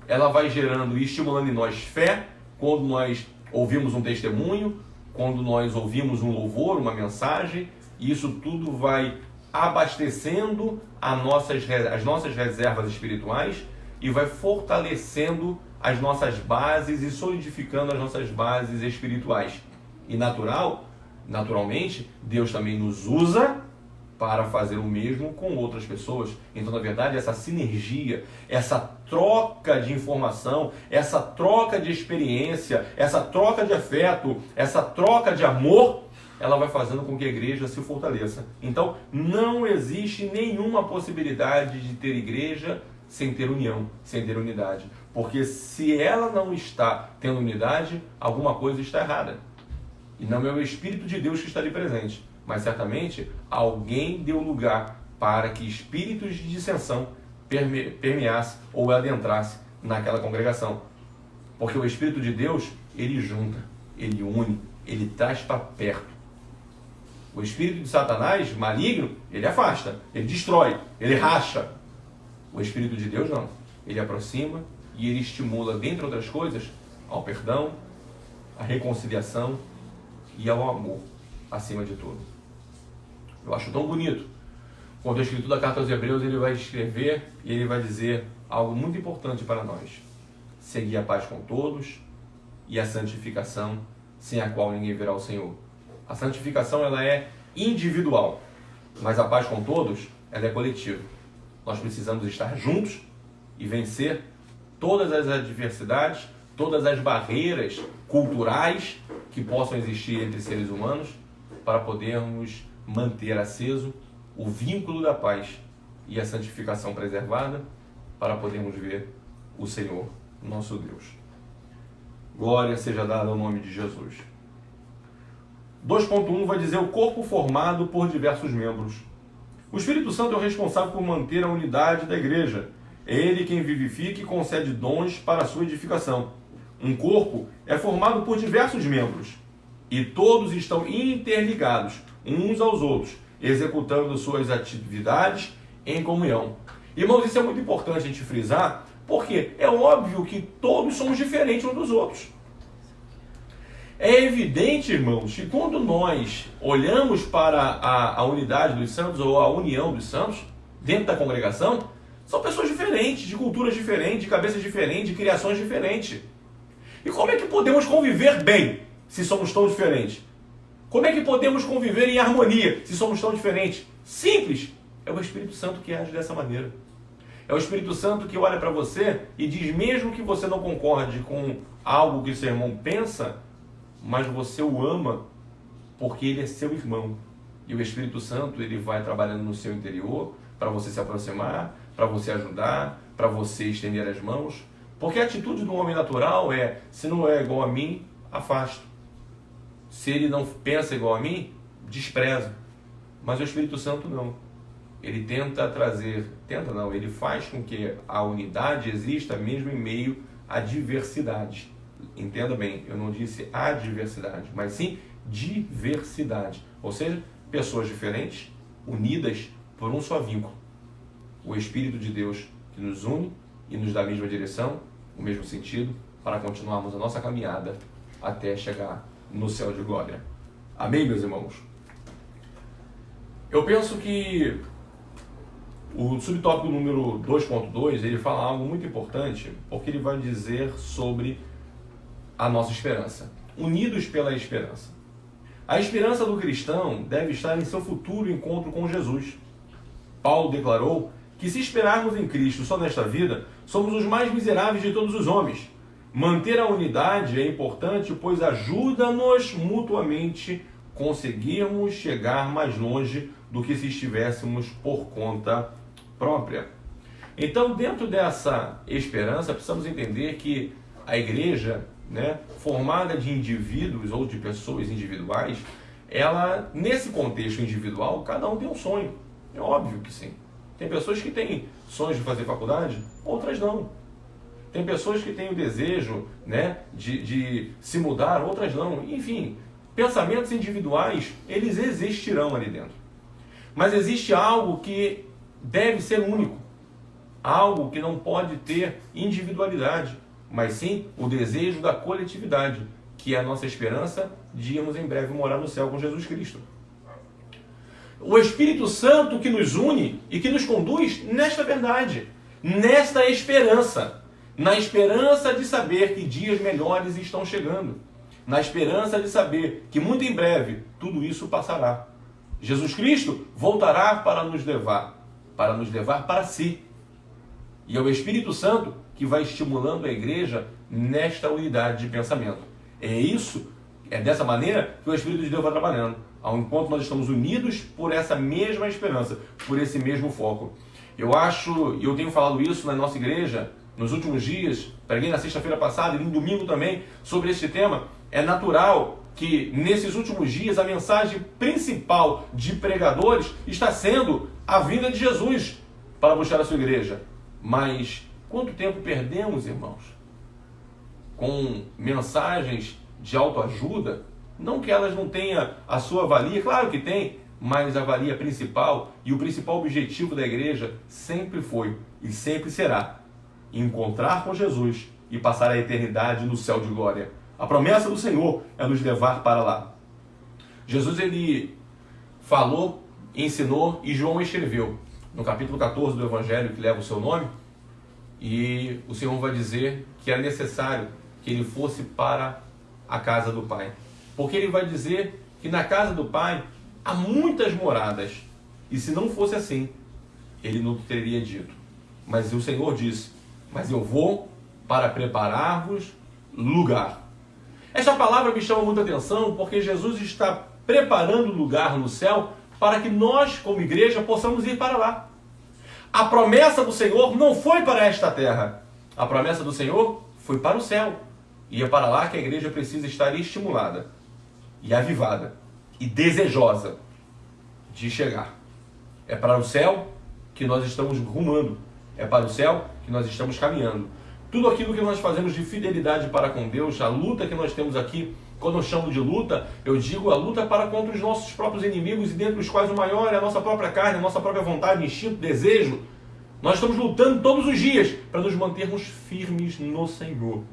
A: ela vai gerando e estimulando em nós fé, quando nós ouvimos um testemunho, quando nós ouvimos um louvor, uma mensagem, e isso tudo vai abastecendo as nossas reservas espirituais e vai fortalecendo as nossas bases e solidificando as nossas bases espirituais. E naturalmente, Deus também nos usa para fazer o mesmo com outras pessoas. Então, na verdade, essa sinergia, essa troca de informação, essa troca de experiência, essa troca de afeto, essa troca de amor, ela vai fazendo com que a igreja se fortaleça. Então, não existe nenhuma possibilidade de ter igreja sem ter união, sem ter unidade. Porque se ela não está tendo unidade, alguma coisa está errada. E não é o Espírito de Deus que está ali presente, mas certamente alguém deu lugar para que espíritos de dissensão permeasse ou adentrasse naquela congregação. Porque o Espírito de Deus, ele junta, ele une, ele traz para perto. O espírito de Satanás, maligno, ele afasta, ele destrói, ele racha. O Espírito de Deus não, ele aproxima e ele estimula, dentre outras coisas, ao perdão, à reconciliação e ao amor, acima de tudo. Eu acho tão bonito quando o escritor da carta aos Hebreus ele vai escrever e ele vai dizer algo muito importante para nós: seguir a paz com todos e a santificação, sem a qual ninguém verá o Senhor. A santificação ela é individual, mas a paz com todos ela é coletiva. Nós precisamos estar juntos e vencer todas as adversidades, todas as barreiras culturais que possam existir entre seres humanos, para podermos manter aceso o vínculo da paz e a santificação preservada, para podermos ver o Senhor, nosso Deus. Glória seja dada ao nome de Jesus. 2.1 vai dizer o corpo formado por diversos membros. O Espírito Santo é o responsável por manter a unidade da igreja. É ele quem vivifica e concede dons para a sua edificação. Um corpo é formado por diversos membros e todos estão interligados uns aos outros, executando suas atividades em comunhão. Irmãos, isso é muito importante a gente frisar, Porque é óbvio que todos somos diferentes uns dos outros. É evidente, irmãos, que quando nós olhamos para a unidade dos santos ou a união dos santos, dentro da congregação, são pessoas diferentes, de culturas diferentes, de cabeças diferentes, de criações diferentes. E como é que podemos conviver bem se somos tão diferentes? Como é que podemos conviver em harmonia se somos tão diferentes? Simples! É o Espírito Santo que age dessa maneira. É o Espírito Santo que olha para você e diz, mesmo que você não concorde com algo que seu irmão pensa, mas você o ama porque ele é seu irmão. E o Espírito Santo, ele vai trabalhando no seu interior para você se aproximar, para você ajudar, para você estender as mãos. Porque a atitude do homem natural é, se não é igual a mim, afasto. Se ele não pensa igual a mim, desprezo. Mas o Espírito Santo não. Ele ele faz com que a unidade exista mesmo em meio à diversidade. Entenda bem, eu não disse adversidade, mas sim diversidade. Ou seja, pessoas diferentes, unidas por um só vínculo. O Espírito de Deus que nos une e nos dá a mesma direção, o mesmo sentido, para continuarmos a nossa caminhada até chegar no céu de glória. Amém, meus irmãos? Eu penso que o subtópico número 2.2, ele fala algo muito importante, porque ele vai dizer sobre a nossa esperança. Unidos pela esperança. A esperança do cristão deve estar em seu futuro encontro com Jesus. Paulo declarou que se esperarmos em Cristo só nesta vida, somos os mais miseráveis de todos os homens. Manter a unidade é importante, pois ajuda-nos mutuamente conseguirmos chegar mais longe do que se estivéssemos por conta própria. Então, dentro dessa esperança, precisamos entender que a igreja, formada de indivíduos ou de pessoas individuais, ela, nesse contexto individual, cada um tem um sonho. É óbvio que sim. Tem pessoas que têm sonhos de fazer faculdade, outras não. Tem pessoas que têm o desejo, de se mudar, outras não. Enfim, pensamentos individuais, eles existirão ali dentro. Mas existe algo que deve ser único. Algo que não pode ter individualidade, mas sim o desejo da coletividade, que é a nossa esperança de irmos em breve morar no céu com Jesus Cristo. O Espírito Santo que nos une e que nos conduz nesta verdade, nesta esperança, na esperança de saber que dias melhores estão chegando, na esperança de saber que muito em breve tudo isso passará. Jesus Cristo voltará para nos levar para si. E é o Espírito Santo que vai estimulando a igreja nesta unidade de pensamento. É dessa maneira que o Espírito de Deus vai trabalhando, ao enquanto nós estamos unidos por essa mesma esperança, por esse mesmo foco. Eu tenho falado isso na nossa igreja nos últimos dias, preguei na sexta-feira passada e no domingo também sobre este tema. É natural que nesses últimos dias a mensagem principal de pregadores está sendo a vinda de Jesus para buscar a sua igreja. Mas quanto tempo perdemos, irmãos, com mensagens de autoajuda? Não que elas não tenham a sua valia, claro que tem, mas a valia principal e o principal objetivo da igreja sempre foi e sempre será encontrar com Jesus e passar a eternidade no céu de glória. A promessa do Senhor é nos levar para lá. Jesus, ele falou, ensinou e João escreveu no capítulo 14 do Evangelho que leva o seu nome, e o Senhor vai dizer que é necessário que ele fosse para a casa do Pai, porque ele vai dizer que na casa do Pai há muitas moradas, e se não fosse assim, ele não teria dito. Mas o Senhor disse, mas eu vou para preparar-vos lugar. Esta palavra me chama muita atenção, porque Jesus está preparando lugar no céu para que nós, como igreja, possamos ir para lá. A promessa do Senhor não foi para esta terra. A promessa do Senhor foi para o céu. E é para lá que a igreja precisa estar estimulada, e avivada, e desejosa de chegar. É para o céu que nós estamos rumando. É para o céu que nós estamos caminhando. Tudo aquilo que nós fazemos de fidelidade para com Deus, a luta que nós temos aqui, quando eu chamo de luta, eu digo a luta para contra os nossos próprios inimigos, e dentre os quais o maior é a nossa própria carne, a nossa própria vontade, instinto, desejo. Nós estamos lutando todos os dias para nos mantermos firmes no Senhor.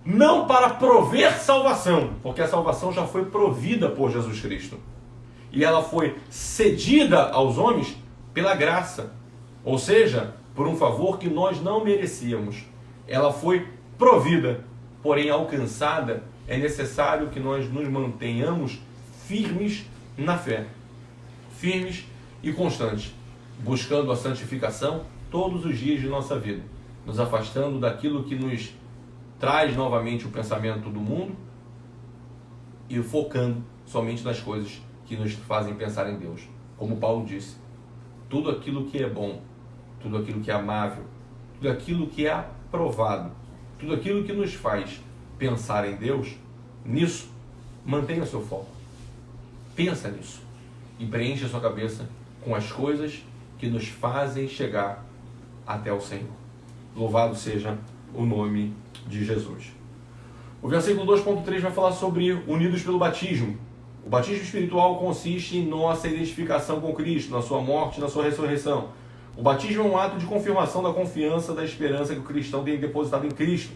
A: Não para prover salvação, porque a salvação já foi provida por Jesus Cristo. E ela foi cedida aos homens pela graça. Ou seja, por um favor que nós não merecíamos. Ela foi provida, porém alcançada, é necessário que nós nos mantenhamos firmes na fé. Firmes e constantes, buscando a santificação todos os dias de nossa vida, nos afastando daquilo que nos traz novamente o pensamento do mundo e focando somente nas coisas que nos fazem pensar em Deus. Como Paulo disse, tudo aquilo que é bom, tudo aquilo que é amável, tudo aquilo que é aprovado, tudo aquilo que nos faz pensar em Deus, nisso, mantenha o seu foco. Pensa nisso e preencha a sua cabeça com as coisas que nos fazem chegar até o Senhor. Louvado seja o nome de Jesus. O versículo 2.3 vai falar sobre unidos pelo batismo. O batismo espiritual consiste em nossa identificação com Cristo, na sua morte e na sua ressurreição. O batismo é um ato de confirmação da confiança, da esperança que o cristão tem depositado em Cristo,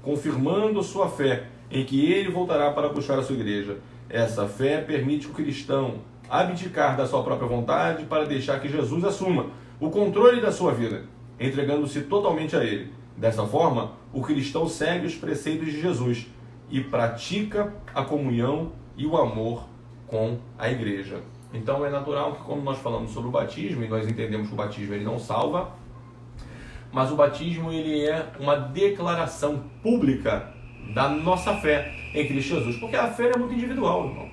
A: confirmando sua fé em que ele voltará para buscar a sua igreja. Essa fé permite o cristão abdicar da sua própria vontade para deixar que Jesus assuma o controle da sua vida, entregando-se totalmente a ele. Dessa forma, o cristão segue os preceitos de Jesus e pratica a comunhão e o amor com a igreja. Então é natural que, quando nós falamos sobre o batismo, e nós entendemos que o batismo ele não salva, mas o batismo ele é uma declaração pública da nossa fé em Cristo Jesus, porque a fé é muito individual, irmão.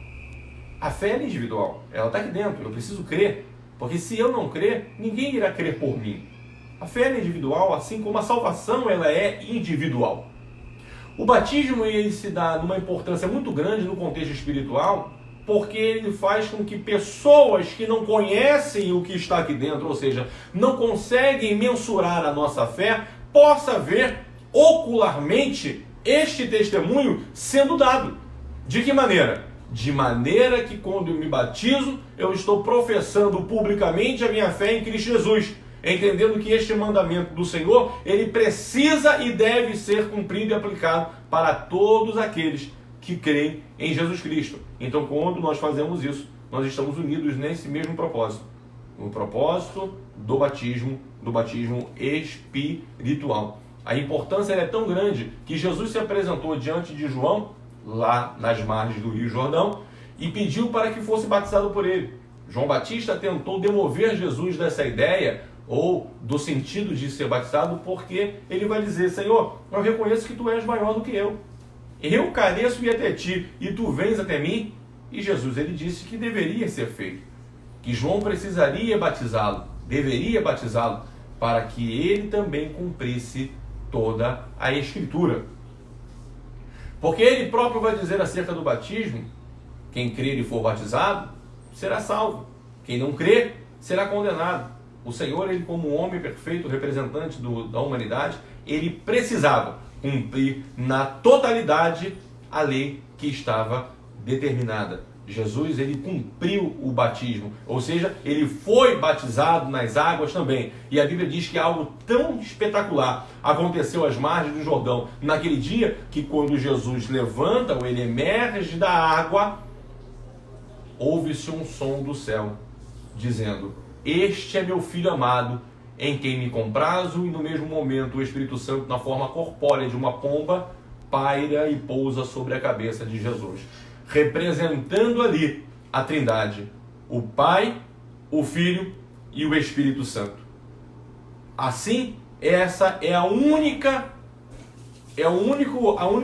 A: A fé é individual, ela está aqui dentro, eu preciso crer, porque se eu não crer, ninguém irá crer por mim. A fé é individual, assim como a salvação ela é individual. O batismo ele se dá numa importância muito grande no contexto espiritual, porque ele faz com que pessoas que não conhecem o que está aqui dentro, ou seja, não conseguem mensurar a nossa fé, possa ver ocularmente este testemunho sendo dado. De que maneira? De maneira que quando eu me batizo, eu estou professando publicamente a minha fé em Cristo Jesus, entendendo que este mandamento do Senhor, ele precisa e deve ser cumprido e aplicado para todos aqueles que creem em Jesus Cristo. Então, quando nós fazemos isso, nós estamos unidos nesse mesmo propósito. O propósito do batismo espiritual. A importância é tão grande que Jesus se apresentou diante de João, lá nas margens do Rio Jordão, e pediu para que fosse batizado por ele. João Batista tentou demover Jesus dessa ideia, ou do sentido de ser batizado, porque ele vai dizer: Senhor, eu reconheço que tu és maior do que eu. Eu careço e até ti, e tu vens até mim. E Jesus ele disse que deveria ser feito, que João precisaria batizá-lo, deveria batizá-lo, para que ele também cumprisse toda a Escritura. Porque ele próprio vai dizer acerca do batismo: quem crer e for batizado será salvo, quem não crer será condenado. O Senhor, ele como homem perfeito, representante da humanidade, ele precisava cumprir na totalidade a lei que estava determinada. Jesus, ele cumpriu o batismo, ou seja, ele foi batizado nas águas também. E a Bíblia diz que algo tão espetacular aconteceu às margens do Jordão naquele dia, que quando Jesus levanta ou ele emerge da água, ouve-se um som do céu, dizendo: este é meu filho amado, em quem me comprazo. E no mesmo momento o Espírito Santo, na forma corpórea de uma pomba, paira e pousa sobre a cabeça de Jesus, representando ali a Trindade, o Pai, o Filho e o Espírito Santo. Assim, essa é a única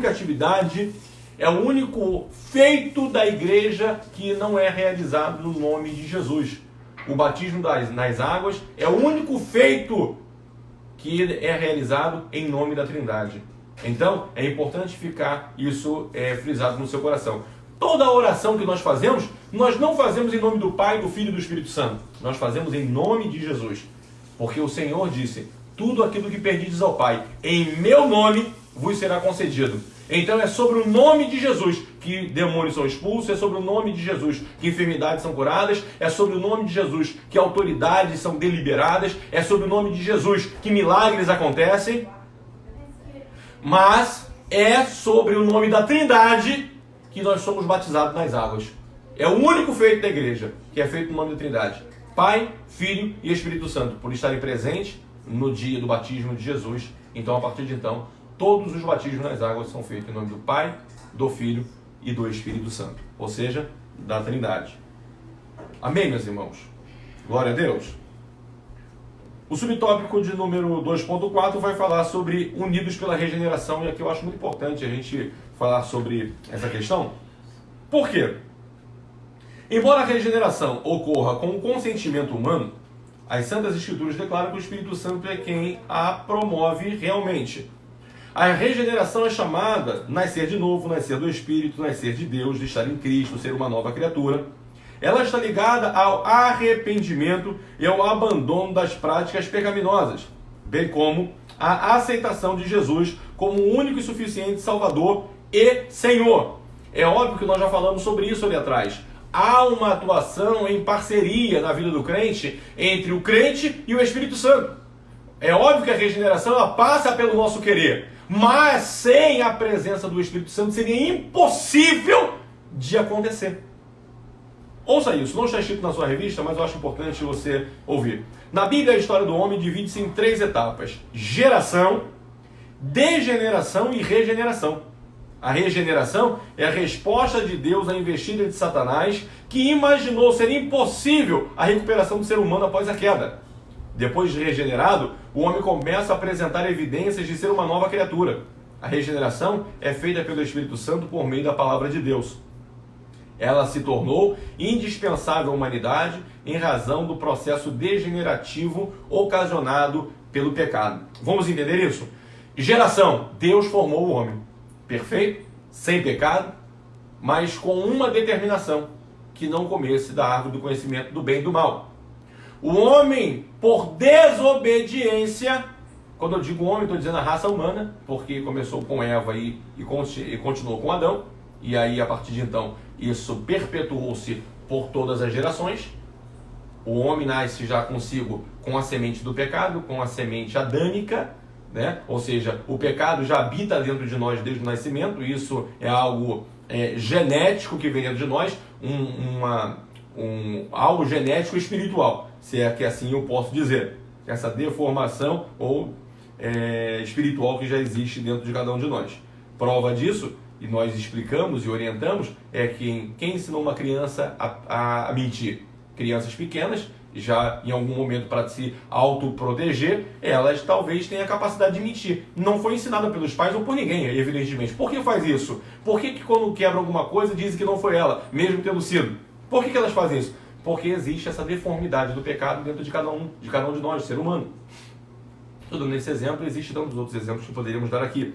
A: atividade, é o único feito da igreja que não é realizado no nome de Jesus. O batismo nas águas é o único feito que é realizado em nome da Trindade. Então, é importante ficar isso frisado no seu coração. Toda a oração que nós fazemos, nós não fazemos em nome do Pai, do Filho e do Espírito Santo. Nós fazemos em nome de Jesus. Porque o Senhor disse: tudo aquilo que pedides ao Pai, em meu nome, vos será concedido. Então é sobre o nome de Jesus que que demônios são expulsos, é sobre o nome de Jesus que enfermidades são curadas, é sobre o nome de Jesus que autoridades são deliberadas, é sobre o nome de Jesus que milagres acontecem, mas é sobre o nome da Trindade que nós somos batizados nas águas. É o único feito da igreja, que é feito no nome da Trindade. Pai, Filho e Espírito Santo, por estarem presentes no dia do batismo de Jesus. Então, a partir de então, todos os batismos nas águas são feitos em nome do Pai, do Filho e do Espírito Santo. Ou seja, da Trindade. Amém, meus irmãos? Glória a Deus. O subtópico de número 2.4 vai falar sobre unidos pela regeneração. E aqui eu acho muito importante a gente falar sobre essa questão. Por quê? Embora a regeneração ocorra com o consentimento humano, as Santas Escrituras declaram que o Espírito Santo é quem a promove realmente. A regeneração é chamada nascer de novo, nascer do Espírito, nascer de Deus, de estar em Cristo, ser uma nova criatura. Ela está ligada ao arrependimento e ao abandono das práticas pecaminosas, bem como a aceitação de Jesus como o único e suficiente Salvador e Senhor. É óbvio que nós já falamos sobre isso ali atrás. Há uma atuação em parceria na vida do crente entre o crente e o Espírito Santo. É óbvio que a regeneração ela passa pelo nosso querer, mas sem a presença do Espírito Santo seria impossível de acontecer. Ouça isso, não está escrito na sua revista, mas eu acho importante você ouvir. Na Bíblia, a história do homem divide-se em 3 etapas: geração, degeneração e regeneração. A regeneração é a resposta de Deus à investida de Satanás, que imaginou ser impossível a recuperação do ser humano após a queda. Depois de regenerado, o homem começa a apresentar evidências de ser uma nova criatura. A regeneração é feita pelo Espírito Santo por meio da palavra de Deus. Ela se tornou indispensável à humanidade em razão do processo degenerativo ocasionado pelo pecado. Vamos entender isso? Geração: Deus formou o homem perfeito, sem pecado, mas com uma determinação: que não comesse da árvore do conhecimento do bem e do mal. O homem, por desobediência, quando eu digo homem, estou dizendo a raça humana, porque começou com Eva e continuou com Adão, e aí a partir de então isso perpetuou-se por todas as gerações. O homem nasce já consigo com a semente do pecado, com a semente adâmica, né? Ou seja, o pecado já habita dentro de nós desde o nascimento. Isso é algo genético que vem dentro de nós, algo genético espiritual, se é que assim eu posso dizer, essa deformação ou espiritual que já existe dentro de cada um de nós. Prova disso, e nós explicamos e orientamos, é que quem ensinou uma criança a mentir? Crianças pequenas, já em algum momento para se autoproteger, elas talvez tenham a capacidade de mentir. Não foi ensinada pelos pais ou por ninguém, evidentemente. Por que faz isso? Por que quando quebra alguma coisa dizem que não foi ela, mesmo tendo sido? Por que elas fazem isso? Porque existe essa deformidade do pecado dentro de cada um de nós, ser humano. Tudo nesse exemplo, existe tantos outros exemplos que poderíamos dar aqui.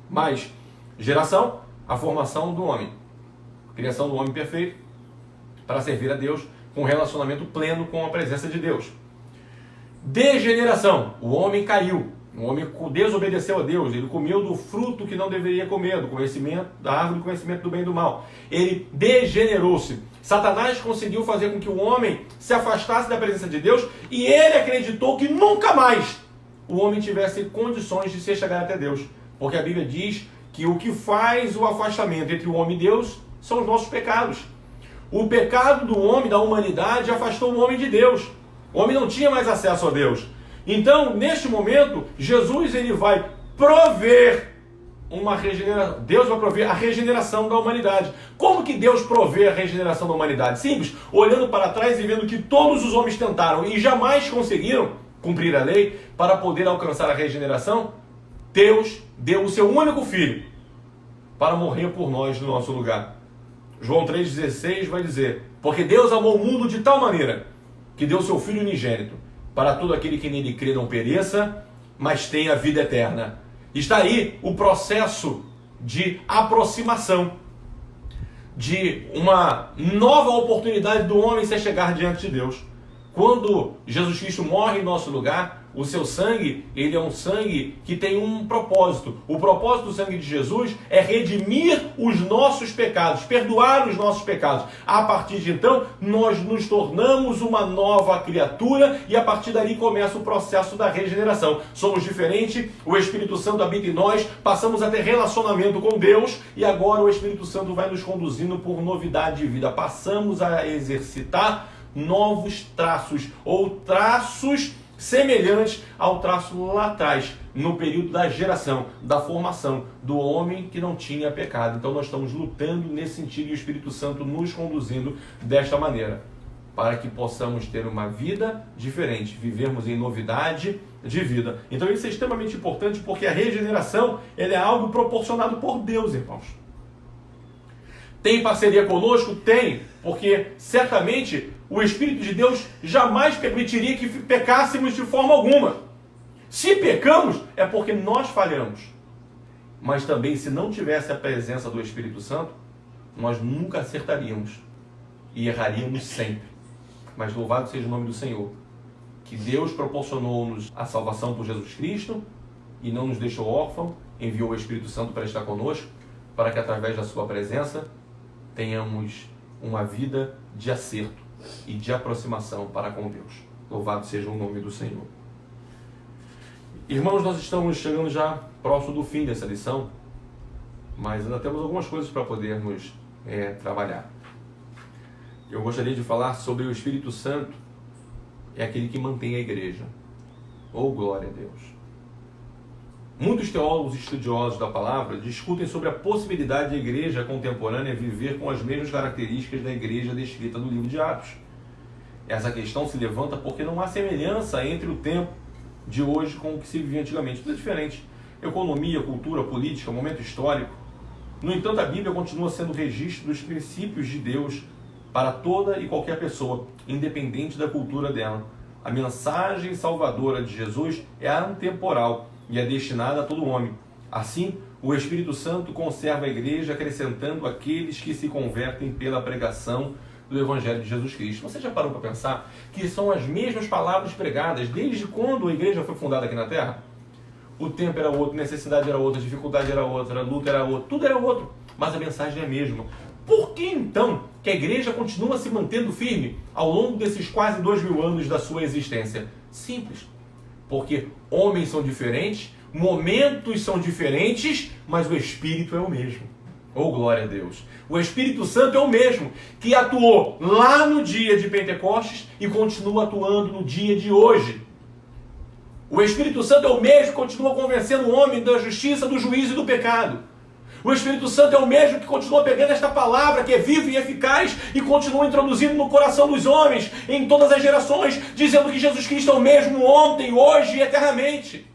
A: Mas, geração, a formação do homem. Criação do homem perfeito para servir a Deus, com um relacionamento pleno com a presença de Deus. Degeneração. O homem caiu. O homem desobedeceu a Deus. Ele comeu do fruto que não deveria comer, do conhecimento, da árvore do conhecimento do bem e do mal. Ele degenerou-se. Satanás conseguiu fazer com que o homem se afastasse da presença de Deus e ele acreditou que nunca mais o homem tivesse condições de se chegar até Deus. Porque a Bíblia diz que o que faz o afastamento entre o homem e Deus são os nossos pecados. O pecado do homem, da humanidade, afastou o homem de Deus. O homem não tinha mais acesso a Deus. Então, neste momento, Jesus ele vai prover uma regeneração. Deus vai prover a regeneração da humanidade. Como que Deus provê a regeneração da humanidade? Simples, olhando para trás e vendo que todos os homens tentaram e jamais conseguiram cumprir a lei para poder alcançar a regeneração. Deus deu o seu único filho para morrer por nós no nosso lugar. João 3,16 vai dizer: porque Deus amou o mundo de tal maneira que deu seu Filho unigênito, para todo aquele que nele crê não pereça, mas tenha vida eterna. Está aí o processo de aproximação, de uma nova oportunidade do homem se chegar diante de Deus. Quando Jesus Cristo morre em nosso lugar, O seu sangue, ele é um sangue que tem um propósito. O propósito do sangue de Jesus é redimir os nossos pecados, perdoar os nossos pecados. A partir de então, nós nos tornamos uma nova criatura e a partir dali começa o processo da regeneração. Somos diferentes, o Espírito Santo habita em nós, passamos a ter relacionamento com Deus e agora o Espírito Santo vai nos conduzindo por novidade de vida. Passamos a exercitar novos traços ou traços semelhantes ao traço lá atrás, no período da geração, da formação do homem que não tinha pecado. Então nós estamos lutando nesse sentido e o Espírito Santo nos conduzindo desta maneira, para que possamos ter uma vida diferente, vivermos em novidade de vida. Então isso é extremamente importante porque a regeneração ela é algo proporcionado por Deus, irmãos. Tem parceria conosco? Tem, porque certamente o Espírito de Deus jamais permitiria que pecássemos de forma alguma. Se pecamos, é porque nós falhamos. Mas também, se não tivesse a presença do Espírito Santo, nós nunca acertaríamos e erraríamos sempre. Mas louvado seja o nome do Senhor, que Deus proporcionou-nos a salvação por Jesus Cristo e não nos deixou órfãos, enviou o Espírito Santo para estar conosco, para que através da sua presença tenhamos uma vida de acerto e de aproximação para com Deus. Louvado seja o nome do Senhor. Irmãos, nós estamos chegando já próximo do fim dessa lição, mas ainda temos algumas coisas para podermos trabalhar. Eu gostaria de falar sobre o Espírito Santo, é aquele que mantém a igreja. Oh, glória a Deus! Muitos teólogos e estudiosos da palavra discutem sobre a possibilidade da igreja contemporânea viver com as mesmas características da igreja descrita no livro de Atos. Essa questão se levanta porque não há semelhança entre o tempo de hoje com o que se vivia antigamente. Tudo é diferente. Economia, cultura, política, momento histórico. No entanto, a Bíblia continua sendo o registro dos princípios de Deus para toda e qualquer pessoa, independente da cultura dela. A mensagem salvadora de Jesus é atemporal e é destinada a todo homem. Assim, o Espírito Santo conserva a igreja, acrescentando aqueles que se convertem pela pregação do Evangelho de Jesus Cristo. Você já parou para pensar que são as mesmas palavras pregadas desde quando a igreja foi fundada aqui na Terra? O tempo era outro, necessidade era outra, dificuldade era outra, luta era outra, tudo era outro, mas a mensagem é a mesma. Por que então que a igreja continua se mantendo firme ao longo desses quase 2000 anos da sua existência? Simples. Porque homens são diferentes, momentos são diferentes, mas o Espírito é o mesmo. Oh, glória a Deus! O Espírito Santo é o mesmo que atuou lá no dia de Pentecostes e continua atuando no dia de hoje. O Espírito Santo é o mesmo que continua convencendo o homem da justiça, do juízo e do pecado. O Espírito Santo é o mesmo que continua pegando esta palavra que é viva e eficaz e continua introduzindo no coração dos homens, em todas as gerações, dizendo que Jesus Cristo é o mesmo ontem, hoje e eternamente.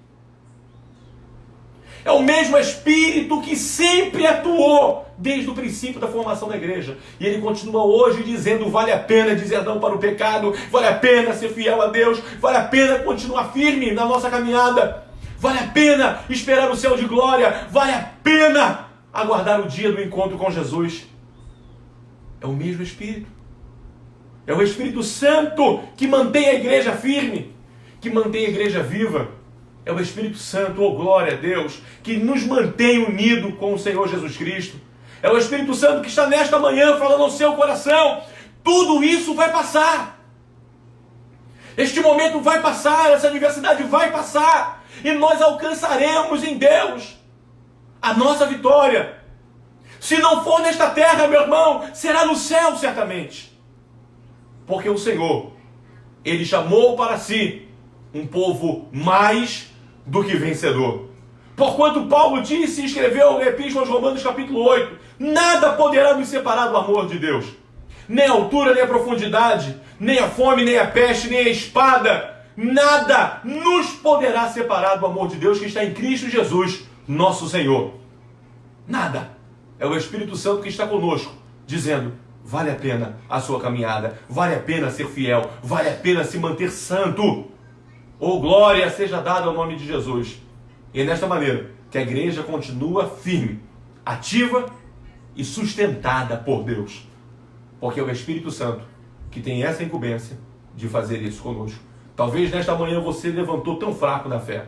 A: É o mesmo Espírito que sempre atuou desde o princípio da formação da igreja. E ele continua hoje dizendo, vale a pena dizer não para o pecado, vale a pena ser fiel a Deus, vale a pena continuar firme na nossa caminhada, vale a pena esperar o céu de glória, vale a pena aguardar o dia do encontro com Jesus. É o mesmo Espírito. É o Espírito Santo que mantém a igreja firme, que mantém a igreja viva. É o Espírito Santo, oh glória a Deus, que nos mantém unidos com o Senhor Jesus Cristo. É o Espírito Santo que está nesta manhã falando ao seu coração. Tudo isso vai passar. Este momento vai passar, essa adversidade vai passar. E nós alcançaremos em Deus a nossa vitória. Se não for nesta terra, meu irmão, será no céu certamente. Porque o Senhor, Ele chamou para si um povo mais do que vencedor. Porquanto Paulo disse e escreveu na Epístola aos Romanos capítulo 8, nada poderá nos separar do amor de Deus. Nem a altura, nem a profundidade, nem a fome, nem a peste, nem a espada. Nada nos poderá separar do amor de Deus que está em Cristo Jesus, nosso Senhor. Nada. É o Espírito Santo que está conosco, dizendo, vale a pena a sua caminhada, vale a pena ser fiel, vale a pena se manter santo. Oh, glória seja dada ao nome de Jesus. E é desta maneira que a igreja continua firme, ativa e sustentada por Deus. Porque é o Espírito Santo que tem essa incumbência de fazer isso conosco. Talvez nesta manhã você levantou tão fraco na fé.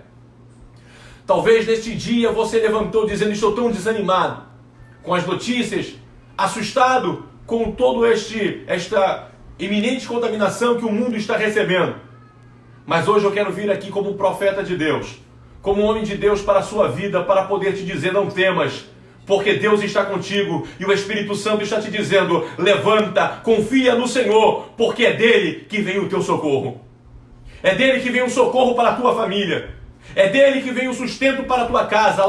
A: Talvez neste dia você levantou dizendo: estou tão desanimado com as notícias, assustado com todo esta iminente contaminação que o mundo está recebendo. Mas hoje eu quero vir aqui como um profeta de Deus, como um homem de Deus para a sua vida, para poder te dizer: não temas, porque Deus está contigo e o Espírito Santo está te dizendo: levanta, confia no Senhor, porque é dele que vem o teu socorro. É dele que vem o socorro para a tua família. É dele que vem o sustento para a tua casa.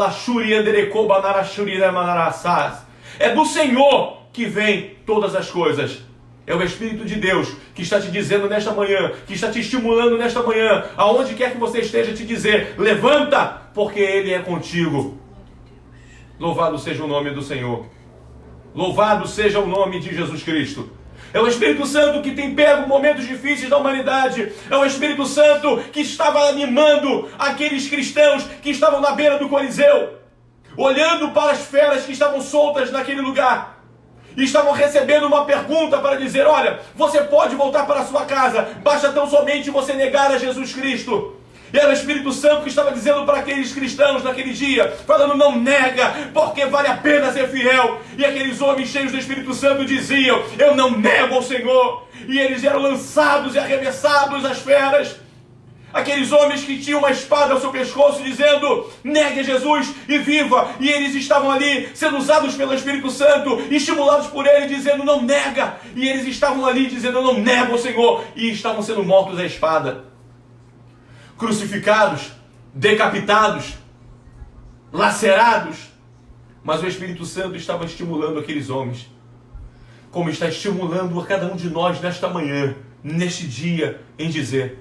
A: É do Senhor que vem todas as coisas. É o Espírito de Deus que está te dizendo nesta manhã, que está te estimulando nesta manhã, aonde quer que você esteja, te dizer: levanta, porque Ele é contigo. Louvado seja o nome do Senhor. Louvado seja o nome de Jesus Cristo. É o Espírito Santo que tem pego momentos difíceis da humanidade. É o Espírito Santo que estava animando aqueles cristãos que estavam na beira do Coliseu, olhando para as feras que estavam soltas naquele lugar. E estavam recebendo uma pergunta para dizer: olha, você pode voltar para a sua casa, basta tão somente você negar a Jesus Cristo. E era o Espírito Santo que estava dizendo para aqueles cristãos naquele dia, falando: não nega, porque vale a pena ser fiel. E aqueles homens cheios do Espírito Santo diziam: eu não nego ao Senhor. E eles eram lançados e arremessados às feras. Aqueles homens que tinham uma espada ao seu pescoço dizendo: negue a Jesus e viva. E eles estavam ali sendo usados pelo Espírito Santo, estimulados por ele, dizendo: não nega. E eles estavam ali dizendo: eu não nego ao Senhor. E estavam sendo mortos à espada, crucificados, decapitados, lacerados. Mas o Espírito Santo estava estimulando aqueles homens, como está estimulando a cada um de nós nesta manhã, neste dia, em dizer: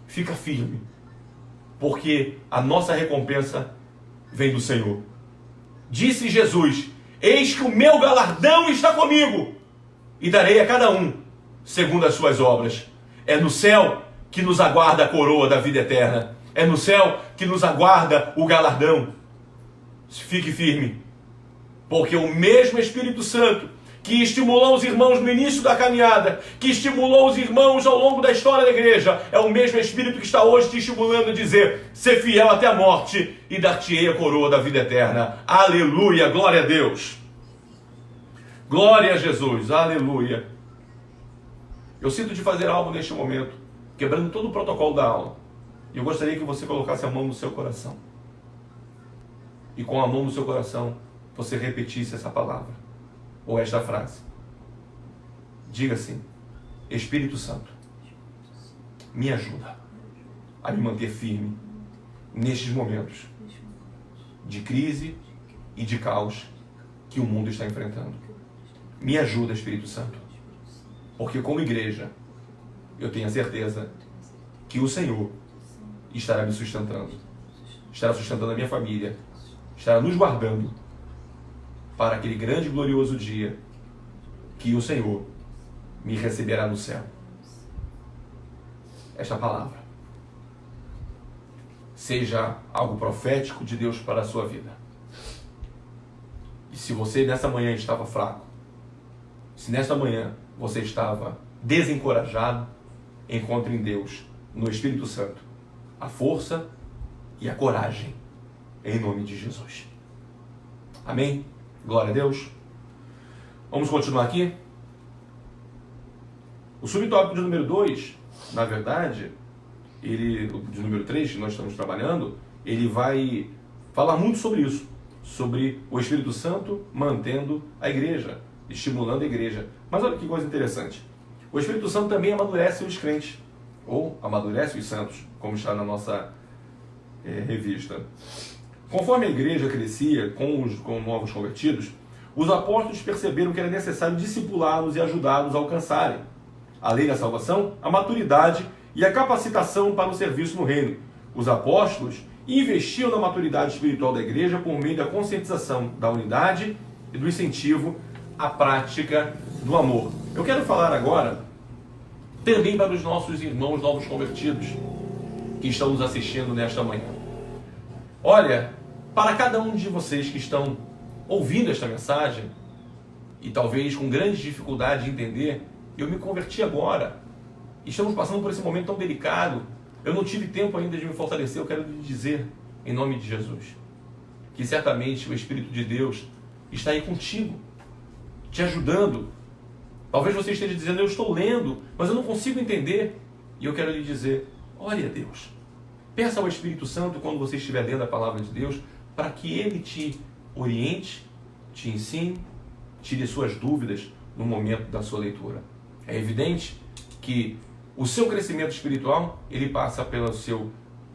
A: fica firme, porque a nossa recompensa vem do Senhor. Disse Jesus: eis que o meu galardão está comigo, e darei a cada um segundo as suas obras. É no céu que nos aguarda a coroa da vida eterna. É no céu que nos aguarda o galardão. Fique firme, porque o mesmo Espírito Santo que estimulou os irmãos no início da caminhada, que estimulou os irmãos ao longo da história da igreja, é o mesmo Espírito que está hoje te estimulando a dizer: ser fiel até a morte e dar-te-ei a coroa da vida eterna. Aleluia, glória a Deus. Glória a Jesus, aleluia. Eu sinto de fazer algo neste momento, quebrando todo o protocolo da aula. E eu gostaria que você colocasse a mão no seu coração. E com a mão no seu coração, você repetisse essa palavra, ou esta frase. Diga assim: Espírito Santo, me ajuda a me manter firme nestes momentos de crise e de caos que o mundo está enfrentando. Me ajuda, Espírito Santo, porque como igreja, eu tenho a certeza que o Senhor estará me sustentando, estará sustentando a minha família, estará nos guardando para aquele grande e glorioso dia que o Senhor me receberá no céu. Esta palavra seja algo profético de Deus para a sua vida. E se você nessa manhã estava fraco, se nesta manhã você estava desencorajado, encontre em Deus, no Espírito Santo, a força e a coragem, em nome de Jesus. Amém? Glória a Deus. Vamos continuar aqui? O subtópico de número 2, na verdade, de número 3, que nós estamos trabalhando, ele vai falar muito sobre isso, sobre o Espírito Santo mantendo a igreja, estimulando a igreja. Mas olha que coisa interessante. O Espírito Santo também amadurece os crentes, ou amadurece os santos, como está na nossa revista. Conforme a igreja crescia com novos convertidos, os apóstolos perceberam que era necessário discipulá-los e ajudá-los a alcançarem, além da salvação, a maturidade e a capacitação para o serviço no reino. Os apóstolos investiam na maturidade espiritual da igreja por meio da conscientização da unidade e do incentivo à prática do amor. Eu quero falar agora também para os nossos irmãos novos convertidos que estão nos assistindo nesta manhã. Olha, para cada um de vocês que estão ouvindo esta mensagem e talvez com grande dificuldade de entender: eu me converti agora, estamos passando por esse momento tão delicado. Eu não tive tempo ainda de me fortalecer. Eu quero lhe dizer, em nome de Jesus, que certamente o Espírito de Deus está aí contigo, te ajudando. Talvez você esteja dizendo, eu estou lendo, mas eu não consigo entender. E eu quero lhe dizer, ore a Deus. Peça ao Espírito Santo, quando você estiver lendo a palavra de Deus, para que Ele te oriente, te ensine, tire suas dúvidas no momento da sua leitura. É evidente que o seu crescimento espiritual, ele passa pelo seu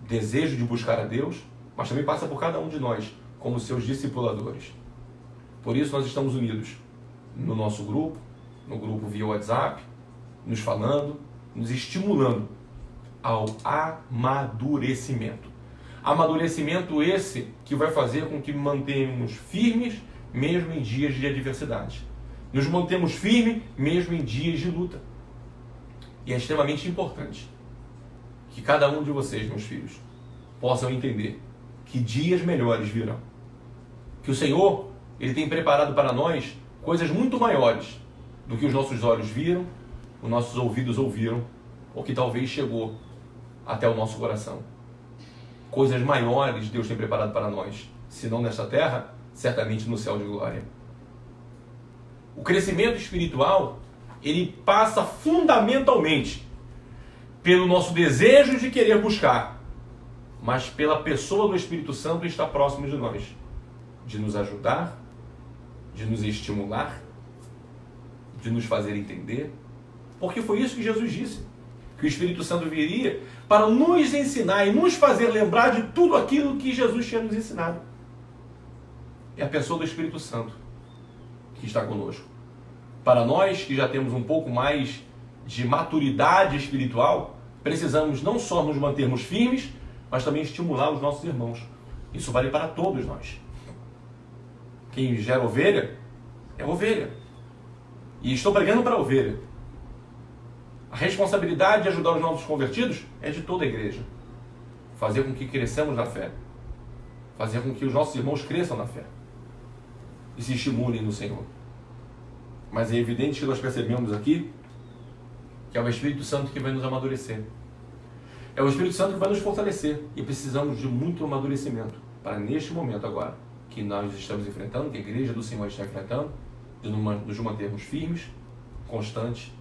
A: desejo de buscar a Deus, mas também passa por cada um de nós, como seus discipuladores. Por isso nós estamos unidos no nosso grupo, no grupo via WhatsApp, nos falando, nos estimulando ao amadurecimento. Amadurecimento esse que vai fazer com que mantenhamos firmes mesmo em dias de adversidade. Nos mantemos firmes mesmo em dias de luta. E é extremamente importante que cada um de vocês, meus filhos, possam entender que dias melhores virão. Que o Senhor, Ele tem preparado para nós coisas muito maiores do que os nossos olhos viram, os nossos ouvidos ouviram, ou que talvez chegou até o nosso coração. Coisas maiores Deus tem preparado para nós, se não nesta terra, certamente no céu de glória. O crescimento espiritual, ele passa fundamentalmente pelo nosso desejo de querer buscar, mas pela pessoa do Espírito Santo estar próximo de nós, de nos ajudar, de nos estimular, de nos fazer entender, porque foi isso que Jesus disse, que o Espírito Santo viria para nos ensinar e nos fazer lembrar de tudo aquilo que Jesus tinha nos ensinado. É a pessoa do Espírito Santo que está conosco. Para nós que já temos um pouco mais de maturidade espiritual, precisamos não só nos mantermos firmes, mas também estimular os nossos irmãos. Isso vale para todos nós. Quem gera ovelha é ovelha. E estou pregando para a ovelha. A responsabilidade de ajudar os novos convertidos é de toda a igreja. Fazer com que cresçamos na fé. Fazer com que os nossos irmãos cresçam na fé. E se estimulem no Senhor. Mas é evidente que nós percebemos aqui que é o Espírito Santo que vai nos amadurecer. É o Espírito Santo que vai nos fortalecer. E precisamos de muito amadurecimento para neste momento agora, que nós estamos enfrentando, que a igreja do Senhor está enfrentando, de nos mantermos firmes, constantes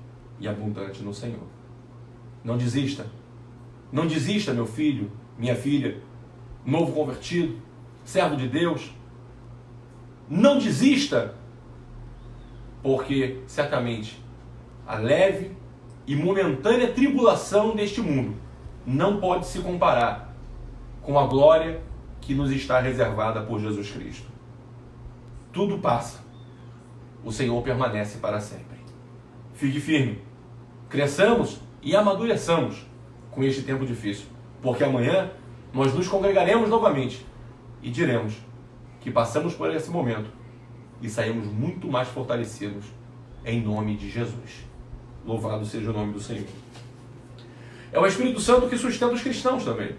A: e abundantes no Senhor. Não desista. Não desista, meu filho, minha filha, novo convertido, servo de Deus. Não desista, porque certamente a leve e momentânea tribulação deste mundo não pode se comparar com a glória que nos está reservada por Jesus Cristo. Tudo passa. O Senhor permanece para sempre. Fique firme. Cresçamos e amadureçamos com este tempo difícil, porque amanhã nós nos congregaremos novamente e diremos que passamos por esse momento e saímos muito mais fortalecidos em nome de Jesus. Louvado seja o nome do Senhor. É o Espírito Santo que sustenta os cristãos também.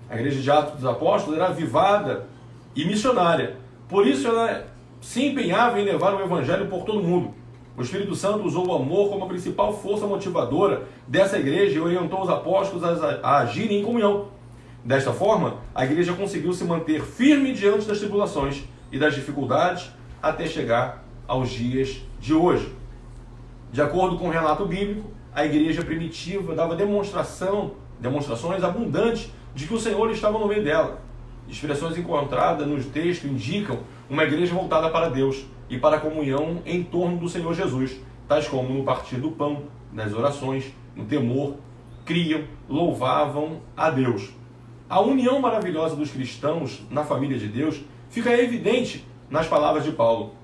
A: A igreja de Atos dos Apóstolos era avivada e missionária. Por isso ela se empenhava em levar o Evangelho por todo mundo. O Espírito Santo usou o amor como a principal força motivadora dessa igreja e orientou os apóstolos a agirem em comunhão. Desta forma, a igreja conseguiu se manter firme diante das tribulações e das dificuldades até chegar aos dias de hoje. De acordo com o relato bíblico, a igreja primitiva dava demonstrações abundantes de que o Senhor estava no meio dela. Expressões encontradas nos textos indicam uma igreja voltada para Deus e para a comunhão em torno do Senhor Jesus, tais como no partir do pão, nas orações, no temor, criam, louvavam a Deus. A união maravilhosa dos cristãos na família de Deus fica evidente nas palavras de Paulo.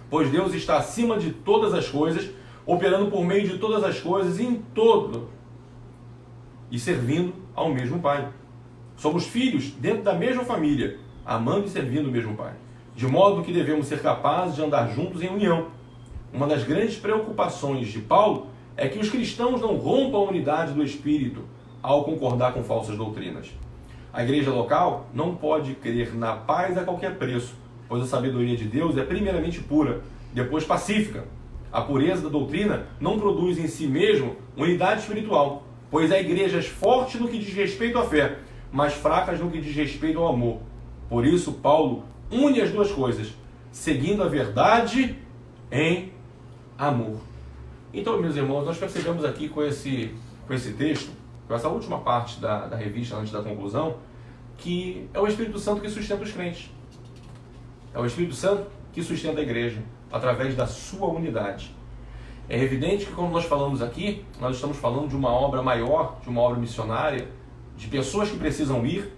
A: Pois Deus está acima de todas as coisas, operando por meio de todas as coisas em todo e servindo ao mesmo Pai. Somos filhos dentro da mesma família, amando e servindo o mesmo Pai. De modo que devemos ser capazes de andar juntos em união. Uma das grandes preocupações de Paulo é que os cristãos não rompam a unidade do Espírito ao concordar com falsas doutrinas. A igreja local não pode crer na paz a qualquer preço, pois a sabedoria de Deus é primeiramente pura, depois pacífica. A pureza da doutrina não produz em si mesmo unidade espiritual, pois há igrejas fortes no que diz respeito à fé, mas fracas no que diz respeito ao amor. Por isso, Paulo une as duas coisas, seguindo a verdade em amor. Então, meus irmãos, nós percebemos aqui com esse texto, com essa última parte da revista, antes da conclusão, que é o Espírito Santo que sustenta os crentes. É o Espírito Santo que sustenta a igreja, através da sua unidade. É evidente que, como nós falamos aqui, nós estamos falando de uma obra maior, de uma obra missionária, de pessoas que precisam ir,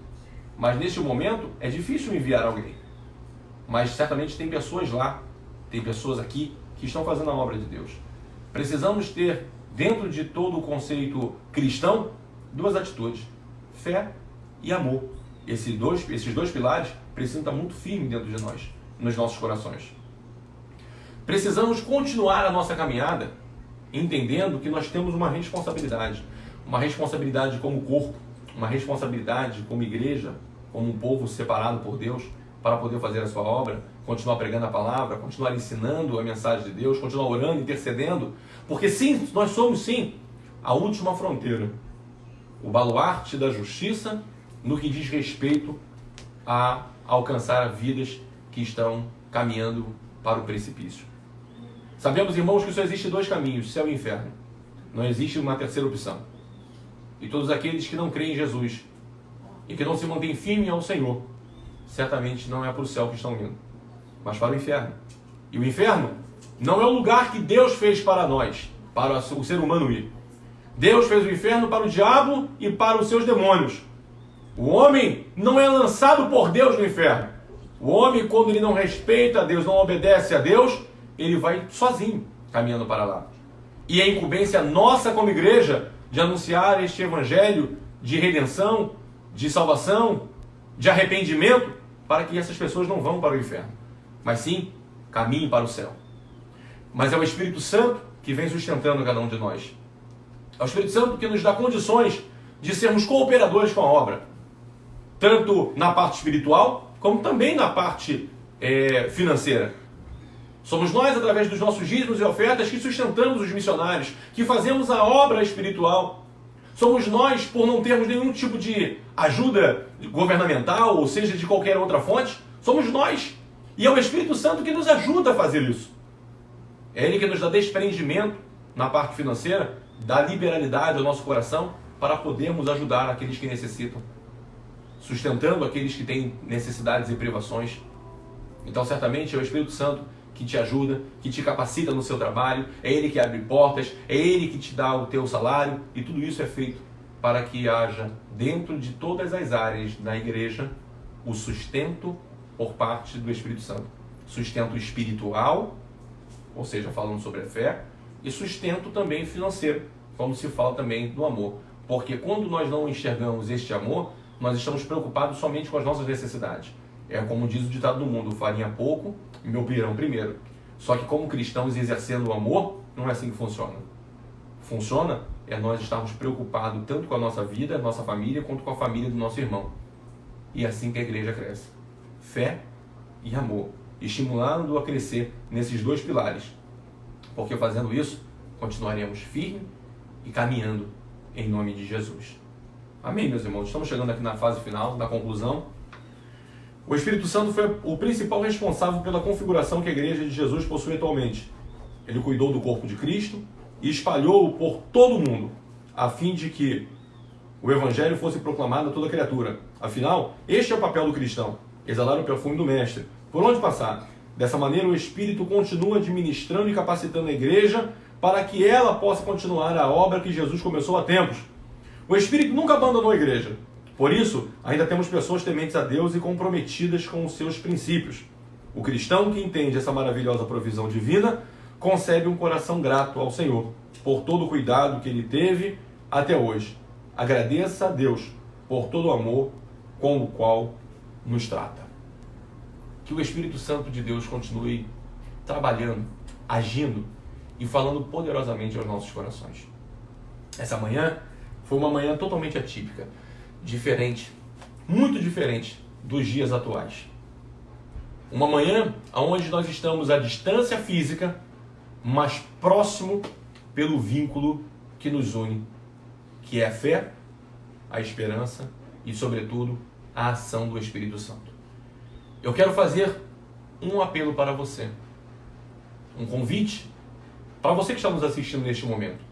A: mas neste momento é difícil enviar alguém. Mas certamente tem pessoas lá, tem pessoas aqui que estão fazendo a obra de Deus. Precisamos ter, dentro de todo o conceito cristão, duas atitudes: fé e amor. Esses dois pilares precisam estar muito firmes dentro de nós, nos nossos corações. Precisamos continuar a nossa caminhada entendendo que nós temos uma responsabilidade como corpo, uma responsabilidade como igreja, como um povo separado por Deus para poder fazer a sua obra, continuar pregando a palavra, continuar ensinando a mensagem de Deus, continuar orando, intercedendo, porque sim, nós somos sim a última fronteira, o baluarte da justiça no que diz respeito a alcançar vidas que estão caminhando para o precipício. Sabemos, irmãos, que só existe dois caminhos, céu e inferno. Não existe uma terceira opção. E todos aqueles que não creem em Jesus e que não se mantêm firmes ao Senhor, certamente não é para o céu que estão indo, mas para o inferno. E o inferno não é o lugar que Deus fez para nós, para o ser humano ir. Deus fez o inferno para o diabo e para os seus demônios. O homem não é lançado por Deus no inferno. O homem, quando ele não respeita a Deus, não obedece a Deus, ele vai sozinho caminhando para lá. E é incumbência nossa como igreja de anunciar este evangelho de redenção, de salvação, de arrependimento, para que essas pessoas não vão para o inferno, mas sim caminhem para o céu. Mas é o Espírito Santo que vem sustentando cada um de nós. É o Espírito Santo que nos dá condições de sermos cooperadores com a obra, tanto na parte espiritual, como também na parte financeira. Somos nós, através dos nossos dízimos e ofertas, que sustentamos os missionários, que fazemos a obra espiritual. Somos nós, por não termos nenhum tipo de ajuda governamental, ou seja, de qualquer outra fonte, somos nós. E é o Espírito Santo que nos ajuda a fazer isso. É Ele que nos dá desprendimento na parte financeira, dá liberalidade ao nosso coração, para podermos ajudar aqueles que necessitam, sustentando aqueles que têm necessidades e privações. Então, certamente, é o Espírito Santo que te ajuda, que te capacita no seu trabalho, é Ele que abre portas, é Ele que te dá o teu salário, e tudo isso é feito para que haja, dentro de todas as áreas da igreja, o sustento por parte do Espírito Santo. Sustento espiritual, ou seja, falando sobre a fé, e sustento também financeiro, como se fala também do amor. Porque quando nós não enxergamos este amor, nós estamos preocupados somente com as nossas necessidades. É como diz o ditado do mundo: farinha pouco, meu pirão primeiro. Só que como cristãos exercendo o amor, não é assim que funciona. Funciona é nós estarmos preocupados tanto com a nossa vida, nossa família, quanto com a família do nosso irmão. E é assim que a igreja cresce. Fé e amor. Estimulando a crescer nesses dois pilares. Porque fazendo isso, continuaremos firmes e caminhando em nome de Jesus. Amém, meus irmãos? Estamos chegando aqui na fase final, da conclusão. O Espírito Santo foi o principal responsável pela configuração que a Igreja de Jesus possui atualmente. Ele cuidou do corpo de Cristo e espalhou-o por todo o mundo, a fim de que o Evangelho fosse proclamado a toda criatura. Afinal, este é o papel do cristão: exalar o perfume do Mestre, por onde passar. Dessa maneira, o Espírito continua administrando e capacitando a Igreja para que ela possa continuar a obra que Jesus começou há tempos. O Espírito nunca abandonou a Igreja. Por isso, ainda temos pessoas tementes a Deus e comprometidas com os seus princípios. O cristão que entende essa maravilhosa provisão divina concebe um coração grato ao Senhor por todo o cuidado que Ele teve até hoje. Agradeça a Deus por todo o amor com o qual nos trata. Que o Espírito Santo de Deus continue trabalhando, agindo e falando poderosamente aos nossos corações. Essa manhã foi uma manhã totalmente atípica, diferente, muito diferente dos dias atuais. Uma manhã onde nós estamos à distância física, mas próximo pelo vínculo que nos une, que é a fé, a esperança e, sobretudo, a ação do Espírito Santo. Eu quero fazer um apelo para você, um convite para você que está nos assistindo neste momento.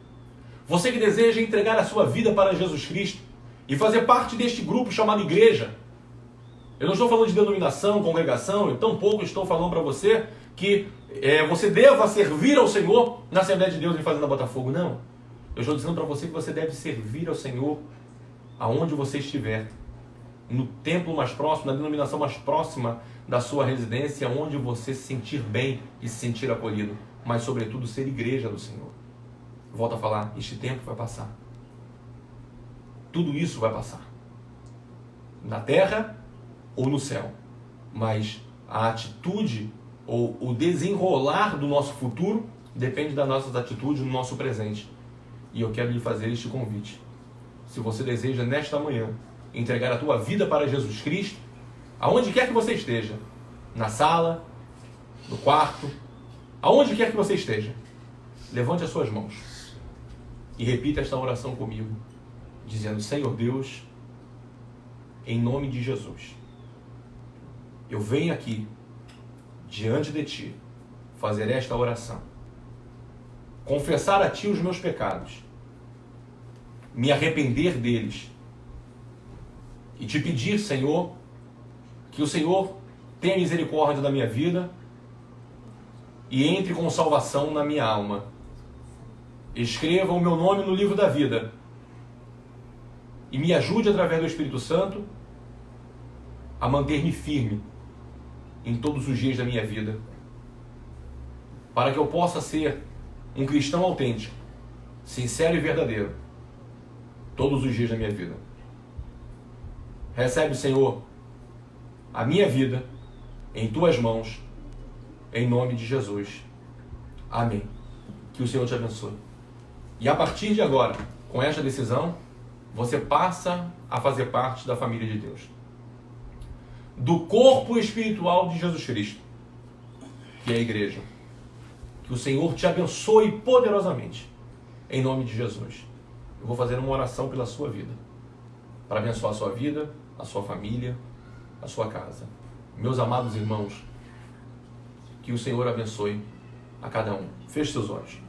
A: Você que deseja entregar a sua vida para Jesus Cristo e fazer parte deste grupo chamado igreja. Eu não estou falando de denominação, congregação, eu tampouco estou falando para você que você deva servir ao Senhor na Assembleia de Deus em Fazenda Botafogo. Não. Eu estou dizendo para você que você deve servir ao Senhor aonde você estiver. No templo mais próximo, na denominação mais próxima da sua residência, onde você se sentir bem e se sentir acolhido. Mas, sobretudo, ser igreja do Senhor. Volto a falar, este tempo vai passar. Tudo isso vai passar. Na terra ou no céu. Mas a atitude ou o desenrolar do nosso futuro depende das nossas atitudes no nosso presente. E eu quero lhe fazer este convite. Se você deseja, nesta manhã, entregar a tua vida para Jesus Cristo, aonde quer que você esteja, na sala, no quarto, aonde quer que você esteja, levante as suas mãos e repita esta oração comigo, dizendo: Senhor Deus, em nome de Jesus, eu venho aqui, diante de Ti, fazer esta oração, confessar a Ti os meus pecados, me arrepender deles e Te pedir, Senhor, que o Senhor tenha misericórdia da minha vida e entre com salvação na minha alma. Escreva o meu nome no livro da vida e me ajude através do Espírito Santo a manter-me firme em todos os dias da minha vida, para que eu possa ser um cristão autêntico, sincero e verdadeiro, todos os dias da minha vida. Recebe, Senhor, a minha vida em Tuas mãos, em nome de Jesus. Amém. Que o Senhor te abençoe. E a partir de agora, com esta decisão, você passa a fazer parte da família de Deus, do corpo espiritual de Jesus Cristo, que é a igreja. Que o Senhor te abençoe poderosamente, em nome de Jesus. Eu vou fazer uma oração pela sua vida, para abençoar a sua vida, a sua família, a sua casa. Meus amados irmãos, que o Senhor abençoe a cada um. Feche seus olhos.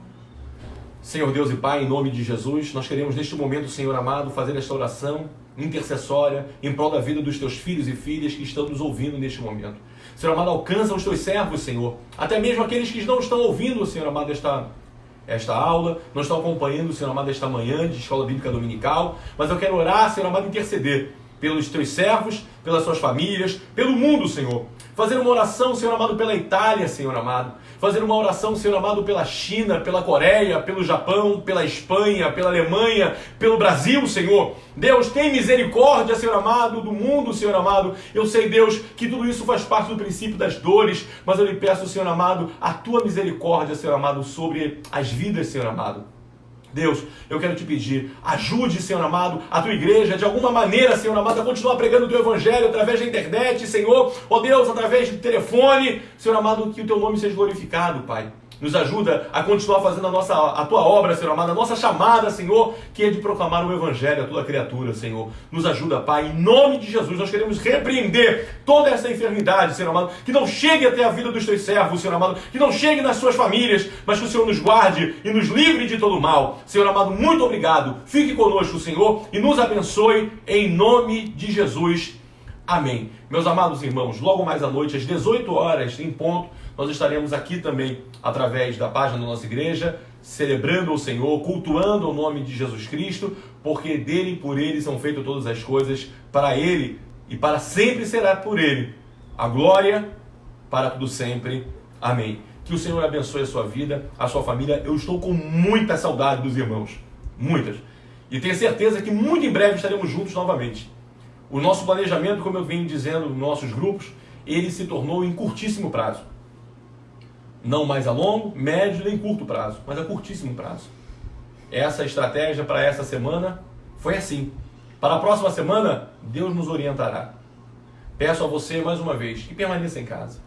A: Senhor Deus e Pai, em nome de Jesus, nós queremos neste momento, Senhor amado, fazer esta oração intercessória em prol da vida dos teus filhos e filhas que estão nos ouvindo neste momento. Senhor amado, alcança os teus servos, Senhor, até mesmo aqueles que não estão ouvindo, Senhor amado, esta aula, não estão acompanhando, Senhor amado, esta manhã de Escola Bíblica Dominical, mas eu quero orar, Senhor amado, interceder pelos teus servos, pelas suas famílias, pelo mundo, Senhor. Fazer uma oração, Senhor amado, pela Itália, Senhor amado. Fazer uma oração, Senhor amado, pela China, pela Coreia, pelo Japão, pela Espanha, pela Alemanha, pelo Brasil, Senhor. Deus, tem misericórdia, Senhor amado, do mundo, Senhor amado. Eu sei, Deus, que tudo isso faz parte do princípio das dores, mas eu lhe peço, Senhor amado, a tua misericórdia, Senhor amado, sobre as vidas, Senhor amado. Deus, eu quero te pedir, ajude, Senhor amado, a tua igreja, de alguma maneira, Senhor amado, a continuar pregando o teu evangelho através da internet, Senhor, ó Deus, através do telefone, Senhor amado, que o teu nome seja glorificado, Pai. Nos ajuda a continuar fazendo a tua obra, Senhor amado, a nossa chamada, Senhor, que é de proclamar o evangelho a toda criatura, Senhor. Nos ajuda, Pai, em nome de Jesus. Nós queremos repreender toda essa enfermidade, Senhor amado, que não chegue até a vida dos teus servos, Senhor amado, que não chegue nas suas famílias, mas que o Senhor nos guarde e nos livre de todo mal. Senhor amado, muito obrigado. Fique conosco, Senhor, e nos abençoe em nome de Jesus. Amém. Meus amados irmãos, logo mais à noite, às 18 horas em ponto, nós estaremos aqui também através da página da nossa igreja, celebrando o Senhor, cultuando o nome de Jesus Cristo, porque dele e por ele são feitas todas as coisas, para ele e para sempre será por ele a glória para tudo sempre. Amém. Que o Senhor abençoe a sua vida, a sua família. Eu estou com muita saudade dos irmãos, muitas, e tenho certeza que muito em breve estaremos juntos novamente. O nosso planejamento, como eu venho dizendo nos nossos grupos, ele se tornou em curtíssimo prazo. Não mais a longo, médio nem curto prazo, mas a curtíssimo prazo. Essa estratégia para essa semana foi assim. Para a próxima semana, Deus nos orientará. Peço a você mais uma vez que permaneça em casa,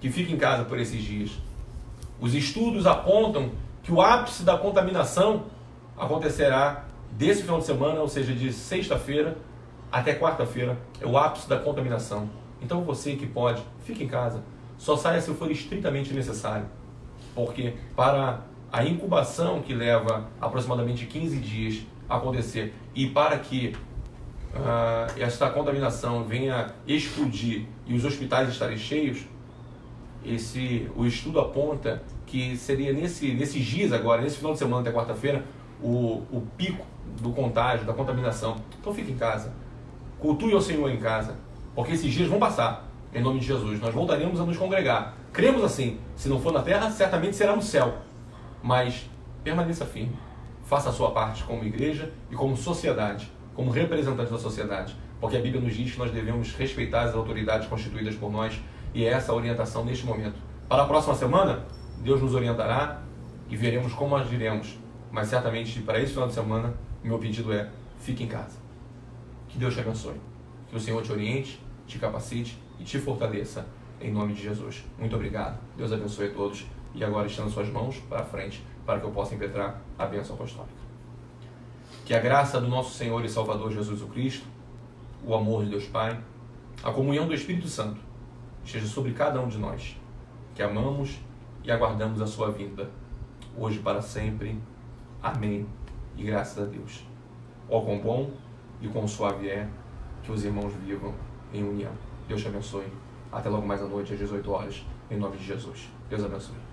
A: que fique em casa por esses dias. Os estudos apontam que o ápice da contaminação acontecerá desse final de semana, ou seja, de sexta-feira até quarta-feira, é o ápice da contaminação. Então você que pode, fique em casa, só saia se for estritamente necessário, porque para a incubação que leva aproximadamente 15 dias a acontecer e para que esta contaminação venha explodir e os hospitais estarem cheios, o estudo aponta que seria nesses dias agora, nesse final de semana até quarta-feira, o pico do contágio, da contaminação. Então fique em casa, cultue ao Senhor em casa, porque esses dias vão passar, em nome de Jesus. Nós voltaremos a nos congregar. Cremos assim, se não for na terra, certamente será no céu. Mas permaneça firme, faça a sua parte como igreja e como sociedade, como representante da sociedade, porque a Bíblia nos diz que nós devemos respeitar as autoridades constituídas por nós, e é essa a orientação neste momento. Para a próxima semana, Deus nos orientará e veremos como agiremos, mas certamente para esse final de semana, meu pedido é: fique em casa. Que Deus te abençoe, que o Senhor te oriente, te capacite e te fortaleça, em nome de Jesus. Muito obrigado, Deus abençoe a todos, e agora estendo suas mãos para frente, para que eu possa impetrar a bênção apostólica. Que a graça do nosso Senhor e Salvador Jesus Cristo, o amor de Deus Pai, a comunhão do Espírito Santo, esteja sobre cada um de nós, que amamos e aguardamos a sua vinda, hoje e para sempre. Amém. E graças a Deus. Ó quão bom e quão suave é que os irmãos vivam em união. Deus te abençoe. Até logo mais à noite, às 18 horas, em nome de Jesus. Deus abençoe.